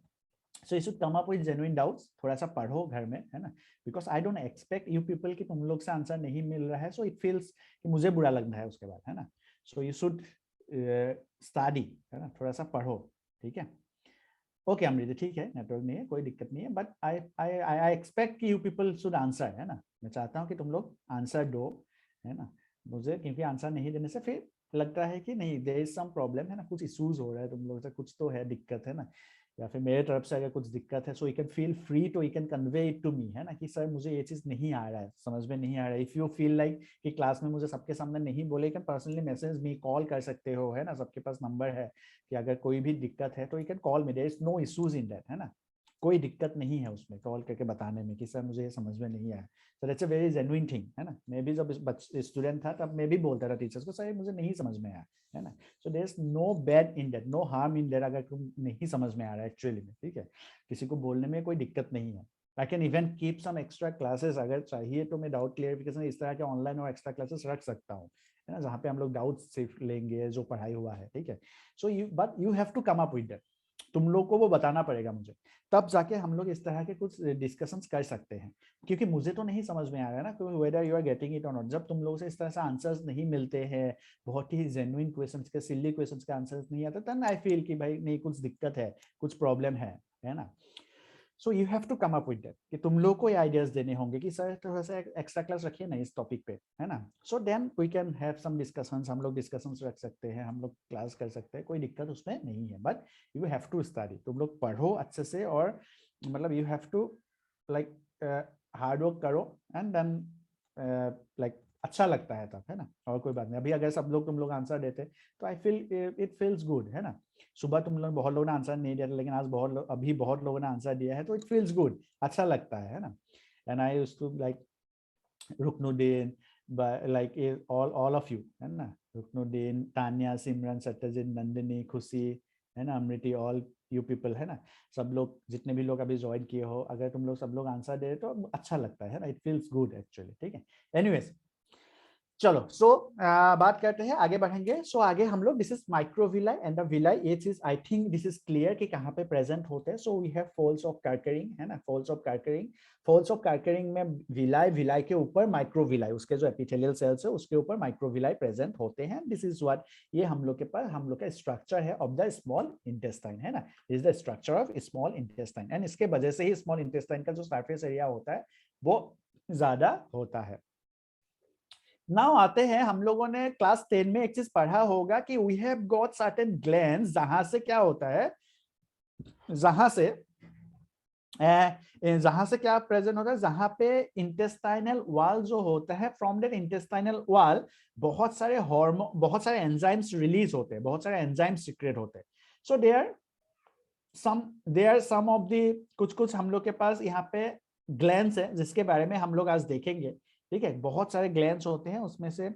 So you should come up with genuine doubts. थोड़ा सा पढ़ो घर में, है ना, because I don't expect you people कि तुम लोग से आंसर नहीं मिल रहा है, सो इट फील्स कि मुझे बुरा लगना है उसके बाद, है ना। सो यू शुड स्टडी, है ना, थोड़ा सा पढ़ो, ठीक है। ओके अमृत, ठीक है, नेटवर्क नहीं है, कोई दिक्कत नहीं है, बट आई एक्सपेक्ट कि यू पीपल शुड आंसर, है ना। मैं चाहता हूँ कि तुम लोग आंसर दो, है ना मुझे, क्योंकि आंसर नहीं देने से फिर लगता है कि नहीं देयर इज सम प्रॉब्लम, है ना, कुछ इश्यूज हो रहा है तुम लोग से, कुछ तो है दिक्कत, है ना, या फिर मेरे तरफ से अगर कुछ दिक्कत है, so you can feel free to you can convey it to me, है ना, कि सर मुझे ये चीज नहीं आ रहा है, समझ में नहीं आ रहा है। इफ यू फील लाइक कि क्लास में मुझे सबके सामने नहीं बोले, can personally message me, call कर सकते हो, है ना, सबके पास नंबर है कि अगर कोई भी दिक्कत है तो you can call me, there is no issues in that, है ना, कोई दिक्कत नहीं है उसमें कॉल करके बताने में कि सर मुझे ये समझ में नहीं आया। तो that's a very genuine thing, है ना। मैं भी जब स्टूडेंट था तब मैं भी बोलता था टीचर्स को, सर मुझे नहीं समझ में आया, है ना। So there is no bad in that, no harm in that, अगर तुम नहीं समझ में आ रहा है एक्चुअली में, ठीक है, किसी को बोलने में कोई दिक्कत नहीं है। I can even keep some extra classes, अगर चाहिए तो मैं डाउट क्लियरिफिकेशन इस तरह के ऑनलाइन और एक्स्ट्रा क्लासेस रख सकता हूँ, है ना, जहाँ पे हम लोग डाउट सिर्फ लेंगे जो पढ़ाई हुआ है, ठीक है। So you have to come up with that, तुम लोग को वो बताना पड़ेगा मुझे, तब जाके हम लोग इस तरह के कुछ डिस्कशंस कर सकते हैं, क्योंकि मुझे तो नहीं समझ में आ रहा है ना whether you are getting it और नॉट। जब तुम लोगों से इस तरह से आंसर्स नहीं मिलते हैं, बहुत ही जेन्युइन क्वेश्चंस के, सिली क्वेश्चंस के आंसर्स नहीं आते, तब आई फील कि भाई नहीं कुछ दिक्कत है, कुछ प्रॉब्लम है ना। So you have to come up with that, कि तुम लोग को ये आइडियाज देने होंगे कि सर थोड़ा सा एक्स्ट्रा क्लास रखिए ना इस टॉपिक पे, है ना। So then we can have some discussions, हम लोग डिस्कशंस रख सकते हैं, हम लोग क्लास कर सकते हैं, कोई दिक्कत उसमें नहीं है। But you have to study, तुम लोग पढ़ो अच्छे से, और मतलब you have to like hard work करो, एंड देन लाइक अच्छा लगता है तब, है ना। और कोई बात नहीं, अभी अगर सब लोग तुम लोग आंसर देते तो I feel it feels good, है ना। सुबह तुम लोग बहुत लोगों ने आंसर नहीं दिया, लेकिन आज अभी बहुत लोगों ने आंसर दिया है, तो इट फील्स गुड, अच्छा लगता है ना। And I used to like Rukanuddin, like all of you, है ना, रुकनुद्दीन, तानिया, सिमरन, सत्यजीत, नंदिनी, खुशी, है ना, अमृति, ऑल यू पीपल, है ना, सब लोग जितने भी लोग अभी ज्वाइन किए हो, अगर तुम लोग सब लोग आंसर दे तो अच्छा लगता है ना, इट फील्स गुड एक्चुअली, ठीक है। एनीवेज चलो, सो बात करते हैं, आगे बढ़ेंगे। सो आगे हम लोग this is microvilli and the villi, ये चीज I think this is clear कि कहाँ पे प्रेजेंट होते हैं। So we have folds of Kerckring, है ना, folds of Kerckring, folds of Kerckring में विलाई, विलाई के ऊपर माइक्रोविलाई, उसके जो एपिथेलियल सेल्स है उसके ऊपर माइक्रोविलाई प्रेजेंट होते हैं। दिस इज व्हाट, ये हम लोग के पास हम लोग का स्ट्रक्चर है ऑफ द स्मॉल इंटेस्टाइन, है ना, is the structure of small intestine, and इसके वजह से ही स्मॉल इंटेस्टाइन का जो सरफेस एरिया होता है वो ज्यादा होता है। नाउ आते हैं, हम लोगों ने क्लास 10 में एक चीज पढ़ा होगा कि we have got certain glands, जहां से क्या होता है, जहां से क्या प्रेजेंट होता है, जहां पे इंटेस्टाइनल वॉल जो होता है, फ्रॉम दैट इंटेस्टाइनल वॉल बहुत सारे हार्मोन, बहुत सारे एंजाइम्स रिलीज होते हैं, बहुत सारे एंजाइम्स सीक्रेट होते हैं। So there some of the कुछ हम लोग के पास यहाँ पे ग्लैंड्स है, जिसके बारे में हम लोग आज देखेंगे, ठीक है। बहुत सारे ग्लैंड्स होते हैं, उसमें से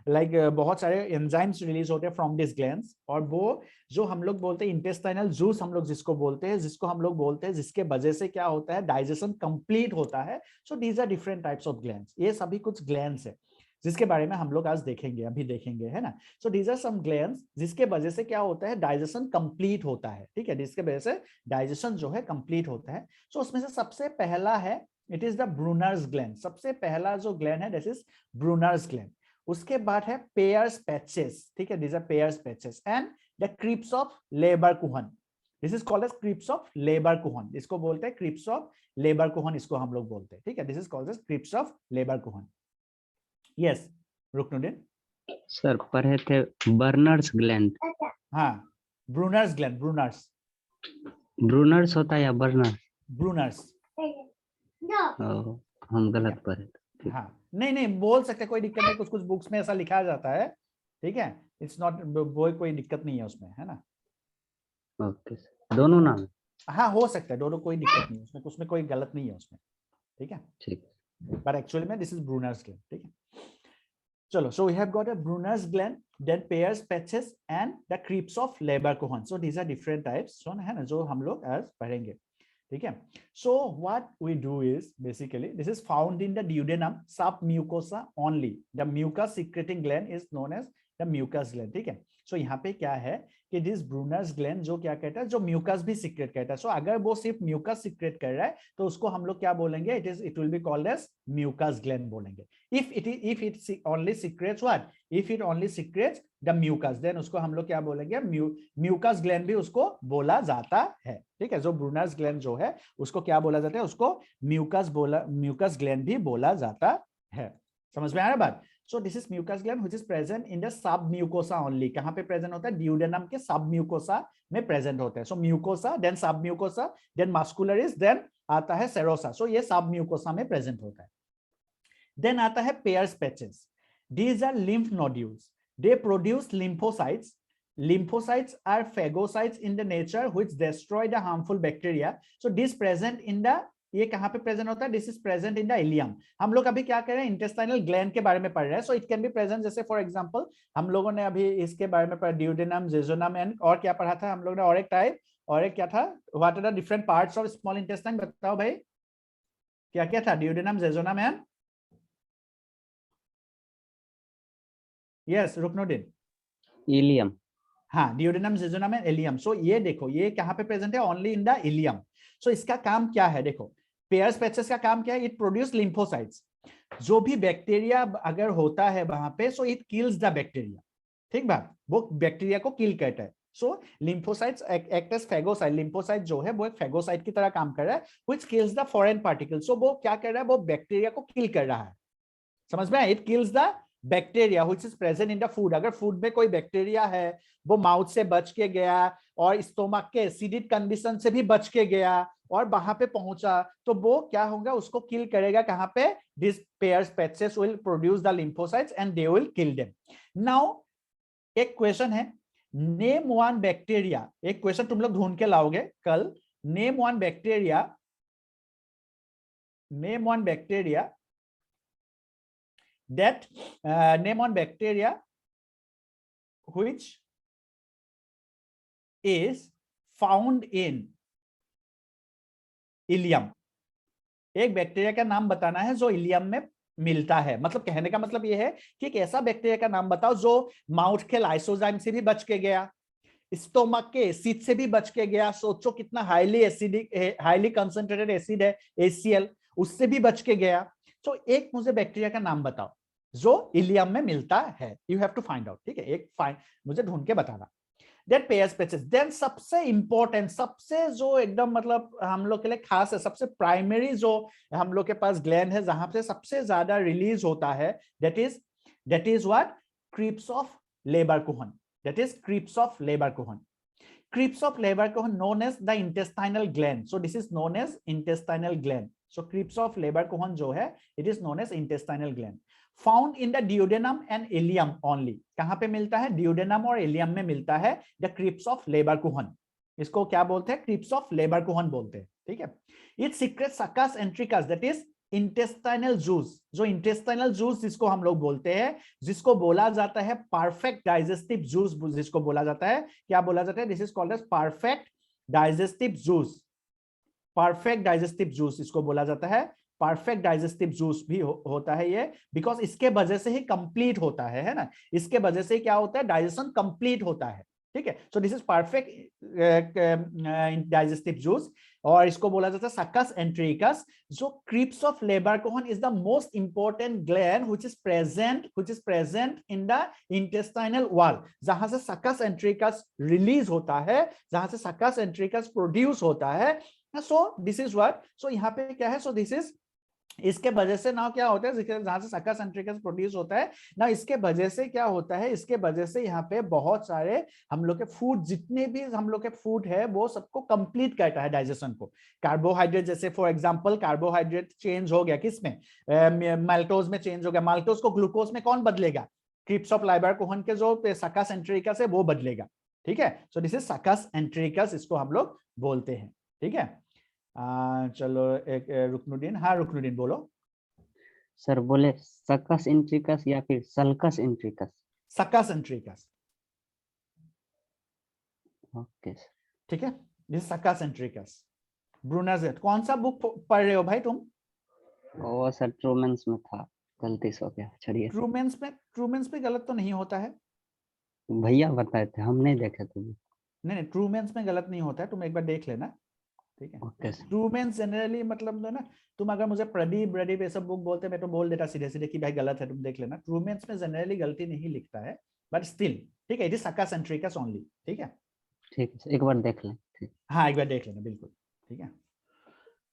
लाइक बहुत सारे एंजाइम्स रिलीज होते हैं फ्रॉम दिस ग्लैंड्स, और वो जो हम लोग बोलते हैं इंटेस्टाइनल जूस, हम लोग जिसको बोलते हैं, जिसके वजह से क्या होता है, डाइजेशन कंप्लीट होता है। So these are different types of glands, ये सभी कुछ ग्लैंड्स है जिसके बारे में हम लोग आज देखेंगे, अभी देखेंगे, है ना। So these are some glands जिसके वजह से क्या होता है, डाइजेशन कंप्लीट होता है, ठीक है, जिसके वजह से डाइजेशन जो है कंप्लीट होता है। सो उसमें से सबसे पहला है, it is the Brunner's gland, सबसे पहला जो ग्लैंड है दिस इज ब्रूनर्स ग्लैंड। उसके बाद है पेयर्स पैचेस, ठीक है, this are Peyer's patches, and the crypts of Lieberkuhn, this is called as crypts of Lieberkuhn, इसको बोलते हैं क्रिप्स ऑफ लेबरकुहन, इसको हम लोग बोलते हैं, ठीक है, this is called as crypts of Lieberkuhn. Yes Ruknuddin sir पढ़े थे बर्नर्स ग्लैंड, हाँ, ब्रूनर्स ग्लैंड, ब्रूनर्स होता है या बर्नर? ब्रूनर्स, हम गलत पढ़े थे। हाँ नहीं नहीं बोल सकते, कोई दिक्कत नहीं, कुछ कुछ बुक्स में ऐसा लिखा जाता है, ठीक है, इट्स नॉट, वो कोई दिक्कत नहीं है उसमें, है ना। ओके सर, दोनों नाम है? हाँ हो सकता है दोनों, कोई दिक्कत नहीं है उसमें, उसमें कोई गलत नहीं है उसमें, ठीक है, ठीक but actually में this is Brunner's gland, ठीक है। चलो, so we have got a Brunner's gland, then Peyer's patches and the creeps of Leber-Cohen. So these are different types, so है ना, जो हम लोग आज पढ़ेंगे, ठीक है। So what we do is basically this is found in the duodenum submucosa only. The mucus secreting gland is known as the mucus gland, ठीक है। So यहाँ पे क्या है कि दिस ब्रूनर्स ग्लैंड जो क्या कहता है, जो म्यूकस भी सीक्रेट करता है। सो अगर वो सिर्फ म्यूकस सीक्रेट कर रहा है तो उसको हम लोग क्या बोलेंगे, it will be called as mucous gland बोलेंगे। If it only secretes what, if it only secretes the mucus, then उसको हम लोग क्या बोलेंगे, म्यूकस ग्लैंड भी उसको बोला जाता है, ठीक है। जो ब्रूनर्स ग्लैंड जो है उसको क्या बोला जाता है, उसको म्यूकस ग्लैंड भी बोला जाता है। समझ में आ रहा बात। So this is mucus gland which is present in the submucosa only. कहाँ पे present होता है, duodenum के submucosa में present होता है। So mucosa, then submucosa, then muscularis, then आता है serosa. So ये submucosa में present होता है। Then आता है Peyer's patches. These are lymph nodules. They produce lymphocytes. Lymphocytes are phagocytes in the nature which destroy the harmful bacteria. So this present in the, ये कहाँ पे प्रेजेंट होता है, this is present in the ilium. हम लोग अभी क्या कर रहे हैं, इंटेस्टाइनल ग्लैंड के बारे में पढ़ रहे हैं। So it can be present, जैसे फॉर एग्जांपल हम लोगों ने अभी इसके बारे में पढ़ा, ड्यूडेनम, जेजोनम एंड और क्या पढ़ा था हम लोगों ने, और एक टाइप, और एक क्या था, what are the different parts of small intestine, बताओ भाई क्या क्या था, duodenum, jejunum and yes Ruknuddin, ileum. हाँ duodenum, jejunum and ileum. So ये देखो ये कहाँ पे प्रेजेंट है, only in the ileum. So इसका काम क्या है, देखो पेयर्स पैचेस का काम क्या है, इट प्रोड्यूस लिम्फोसाइट्स। जो भी बैक्टीरिया अगर होता है वहां पे, so it kills the bacteria, ठीक बात, वो बैक्टीरिया को किल करता है। So lymphocytes act as phagocyte, lymphocyte जो है वो एक फैगोसाइट की तरह काम कर रहा है, which kills the foreign particles. So वो क्या कर रहा है, वो बैक्टीरिया को किल कर रहा है, समझ में, it kills the bacteria which is present in the food. अगर फूड में कोई बैक्टीरिया है, वो माउथ से बच के गया और स्टोमक के एसिडिक कंडीशन से भी बच के गया और वहां पे पहुंचा, तो वो क्या होगा, उसको किल करेगा। कहां पे, this Peyer's patches will produce the lymphocytes and they will kill them. Now एक क्वेश्चन है, नेम वन बैक्टीरिया, एक क्वेश्चन तुम लोग ढूंढ के लाओगे कल, name one bacteria, name one bacteria that name on bacteria which is found in ileum. एक बैक्टीरिया का नाम बताना है जो इलियम में मिलता है। मतलब कहने का मतलब यह है कि एक ऐसा बैक्टीरिया का नाम बताओ जो माउथ के लाइसोजाइम से भी बच के गया, स्टोमक के एसिड से भी बच के गया। सोचो कितना highly acidic, highly concentrated acid है HCl, उससे भी बच के गया। तो एक मुझे बैक्टीरिया का नाम बताओ जो इलियम में मिलता है, you have to find out, ठीक है, एक मुझे ढूंढ के बताना। दैट पेयर्स पैचेस, देन सबसे इंपॉर्टेंट, सबसे जो एकदम मतलब हम लोग के लिए खास है, सबसे प्राइमरी जो हम लोग के पास ग्लैंड है जहां से सबसे ज्यादा रिलीज होता है, that is what, creeps of labour-Kohn, that is crypts of labour-Kohn. Crypts of Leber-Cohen known as the intestinal gland. So this is known as intestinal gland. So crypts of Leber-Cohen जो है, it is known as intestinal gland. Found in the duodenum and ileum only. कहाँ पे मिलता है, duodenum और ileum में मिलता है the crypts of Leber-Cohen. इसको क्या बोलते हैं, crypts of Leber-Cohen बोलते हैं, ठीक है। It secretes succus entericus, that is intestinal juice. जो इंटेस्टाइनल जूस जिसको हम लोग बोलते हैं, जिसको बोला जाता है परफेक्ट डाइजेस्टिव जूस, जिसको बोला जाता है, क्या बोला जाता है, this is called as perfect digestive juice. Perfect digestive juice इसको बोला जाता है, परफेक्ट डाइजेस्टिव जूस भी होता है ये, बिकॉज इसके वजह से ही कंप्लीट होता है ना, इसके वजह से क्या होता है, डाइजेशन कंप्लीट होता है, ठीक है। So this is perfect digestive juice, और इसको बोला जाता है सक्कस एंट्रिकस। जो creeps of labour-Kohn is the most important gland which is present in the intestinal wall, जहां से सक्कस एंट्रिकस रिलीज होता है, जहां से सक्कस एंट्रिकस प्रोड्यूस होता है। सो दिस इज व्हाट, सो यहाँ पे क्या है, सो दिस इज इसके वजह से ना क्या होता है, जहां से सक्कस एंट्रिकस प्रोड्यूस होता है ना, इसके वजह से क्या होता है, इसके वजह से यहाँ पे बहुत सारे हम लोग के फूड, जितने भी हम लोग के फूड है वो सबको कंप्लीट करता है डाइजेशन को। कार्बोहाइड्रेट जैसे फॉर एग्जांपल कार्बोहाइड्रेट चेंज हो गया किसमें, माल्टोज में चेंज हो गया, माल्टोज को ग्लूकोज में कौन बदलेगा, क्रिप्स ऑफ लाइबर-कोहन के जो सक्कस एंट्रिकस है वो बदलेगा। ठीक है, so this is succus entericus, इसको हम लोग बोलते हैं। ठीक है, चलो एक रुकनुद्दीन, हाँ रुकनुद्दीन बोलो। सर बोले सक्कस इंट्रिकस या फिर sulcus entericus? Succus entericus. Okay sir. ठीक है, दिस सक्कस एंट्रिकस। ब्रूनर, कौन सा बुक पढ़ रहे हो भाई तुम? वो सर ट्रूमेंस में था, गलती से हो गया, छोड़िए। ट्रूमेंस में गलत तो नहीं होता है। भैया बताए थे, हम नहीं देखे थे। नहीं, ट्रूमेंस में गलत नहीं होता है, तुम एक बार देख लेना। ठीक है, ओके सर। ट्रूमेंस जनरली मतलब ना, तुम अगर मुझे प्रदीप प्रदीप ये सब बुक बोलते मैं तो बोल देता सीधे सीधे कि भाई गलत है, तुम देख लेना। ट्रूमेंस में जनरली गलती नहीं लिखता है, बट स्टिल ठीक है, it is succus entericus only. ठीक है, ठीक है, एक बार देख लें। ठीक। हाँ एक बार देख लेना, बिल्कुल। ठीक है,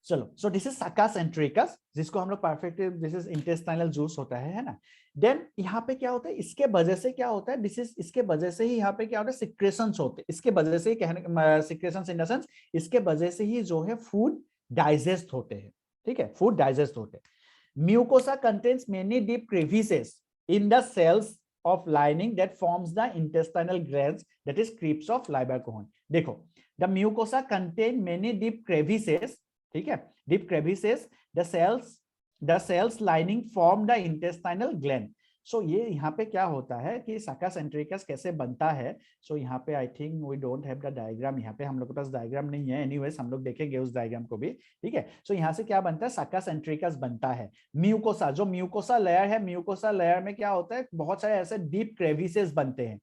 चलो, so this is succus entericus, जिसको हम लोग perfect, this is intestinal juice होता है ना। देन यहाँ पे क्या होता है, इसके वजह से क्या होता है, दिस इज, इसके वजह से ही यहाँ पे क्या होता है, सिक्रेशंस होते हैं, इसके वजह से ही कहने, सिक्रेशंस इन द सेंस, इसके वजह से ही जो है फूड डाइजेस्ट होते हैं। ठीक है, फूड डाइजेस्ट होते हैं। Mucosa contains many deep crevices in the cells of lining that forms the intestinal glands, that is crypts of Lieberkuhn. देखो, the mucosa contain many deep crevices, ठीक है, deep crevices, the cells lining form the intestinal gland. So ये यहाँ पे क्या होता है कि सक्कस एंट्रिकस कैसे बनता है। सो यहाँ पे I think we don't have the diagram, यहाँ पे हम लोग के पास डायग्राम नहीं है, एनीवेज हम लोग देखेंगे उस डायग्राम को भी। ठीक है, सो यहाँ से क्या बनता है, सक्कस एंट्रिकस बनता है। म्यूकोसा, जो म्यूकोसा लेयर है, म्यूकोसा लेयर में क्या होता है, बहुत सारे ऐसे डीप क्रेविसेस बनते हैं।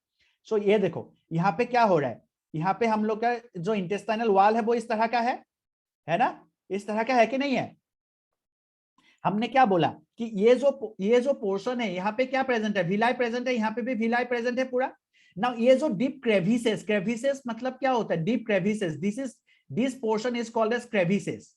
सो ये देखो यहाँ पे क्या हो रहा है, यहाँ पे हम लोग का जो इंटेस्टाइनल वॉल है वो इस तरह का है ना, इस तरह का है कि नहीं है। हमने क्या बोला कि ये जो पोर्शन है, यहाँ पे क्या प्रेजेंट है, विलाई प्रेजेंट है, यहाँ पे भी विलाई प्रेजेंट है पूरा। नाउ ये जो डीप क्रेविसेस, क्रेविसेस मतलब क्या होता है, deep crevices, this portion is called as crevices.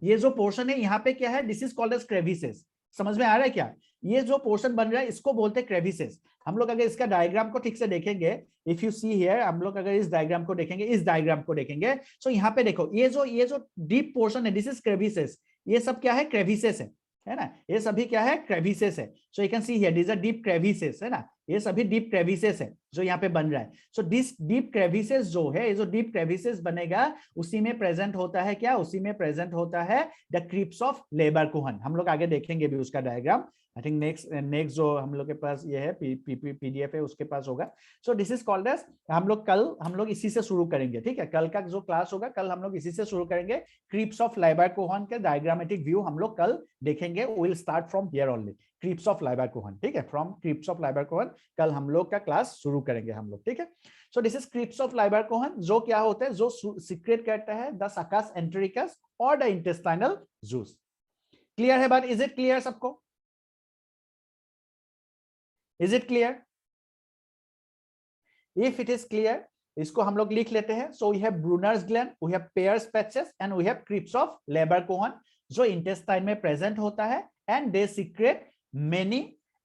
ये जो पोर्शन है यहाँ पे क्या है, this is called as crevices. समझ में आ रहा है क्या, ये जो पोर्शन बन रहा है इसको बोलते हैं क्रेविसेस। हम लोग अगर इसका डायग्राम को ठीक से देखेंगे, इफ यू सी हियर, हम लोग अगर इस डायग्राम को देखेंगे, इस डायग्राम को देखेंगे, सो यहाँ पे देखो ये जो डीप पोर्शन है, दिस इज क्रेविसेस। ये सब क्या है, क्रेविसेस है ना, ये सभी क्या है, क्रेविसेस है। So you can see here, this are deep crevices, है ना, ये सभी डीप क्रेविसेस है जो यहाँ पे बन रहा है। सो दिस डीप क्रेविसेस जो है, ये जो डीप क्रेविसेस बनेगा, उसी में प्रेजेंट होता है क्या, उसी में प्रेजेंट होता है द क्रीप्स ऑफ लाइबर-कोहन। हम लोग आगे देखेंगे भी उसका डायग्राम, आई थिंक नेक्स्ट जो हम लोग के पास ये है पीडीएफ है उसके पास होगा। So this is called as, हम लोग इसी से शुरू करेंगे। ठीक है, कल का जो क्लास होगा, कल हम लोग इसी से शुरू करेंगे। क्रीप्स ऑफ लाइबर-कोहन के डायग्रामेटिक व्यू हम लोग कल देखेंगे, will start from here only, creeps of Liber-Kohn. ठीक है, फ्रॉम क्रीप्स ऑफ लाइबर-कोहन कल हम लोग का क्लास शुरू करेंगे हम लोग। ठीक है, so this is crypts of Lieberkuhn, जो क्या होता है, जो सीक्रेट करता है द सक्कस एंट्रिकस और द इंटेस्टाइनल जूस। क्लियर है बात, इज इट क्लियर सबको, is it clear? If it is clear, इसको हम लोग लिख लेते हैं। So we have Brunner's gland, we have Peyer's patches and we have crypts of Lieberkuhn, जो इंटेस्टाइन में प्रेजेंट होता है, and they secrete many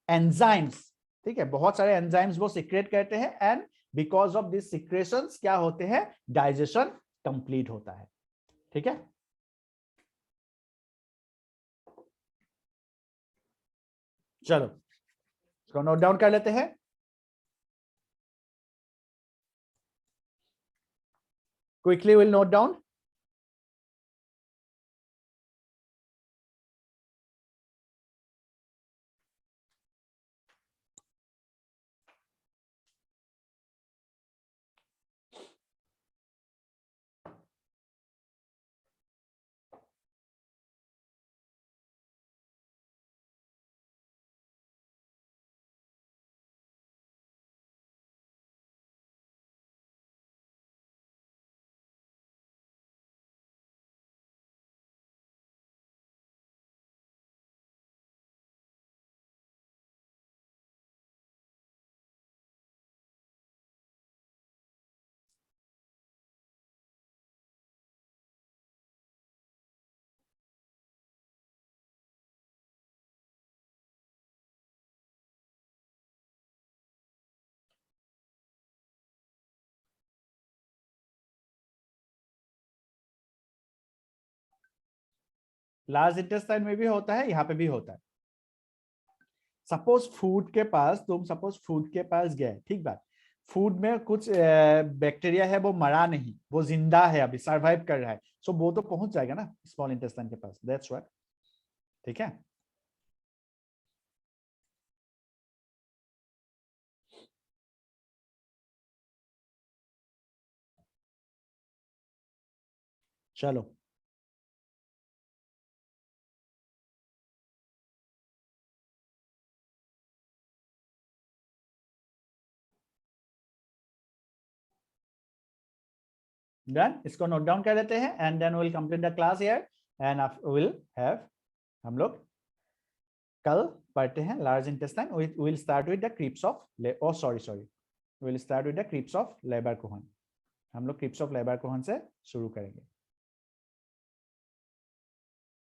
enzymes. ठीक है, बहुत सारे एंजाइम्स वो सीक्रेट करते हैं, and because of this secretions क्या होते हैं, डाइजेशन कंप्लीट होता है। ठीक है, चलो इसको नोट डाउन कर लेते हैं। Quickly will note down. Large intestine में भी होता है, यहाँ पे भी होता है। सपोज फूड के पास, तुम सपोज फूड के पास गए, ठीक बात, फूड में कुछ बैक्टीरिया है, वो मरा नहीं, वो जिंदा है, अभी सर्वाइव कर रहा है, सो वो तो पहुंच जाएगा ना स्मॉल इंटेस्टाइन के पास, दैट्स व्हाट, ठीक है। चलो डन, इसको नोट डाउन कर लेते हैं and then will complete the class here and will have, हम लोग कल पढ़ते हैं large intestine, will start with the crypts of will start with the crypts of Lieberkuhn. हम लोग क्रीप्स ऑफ लेबरकोहन से शुरू करेंगे।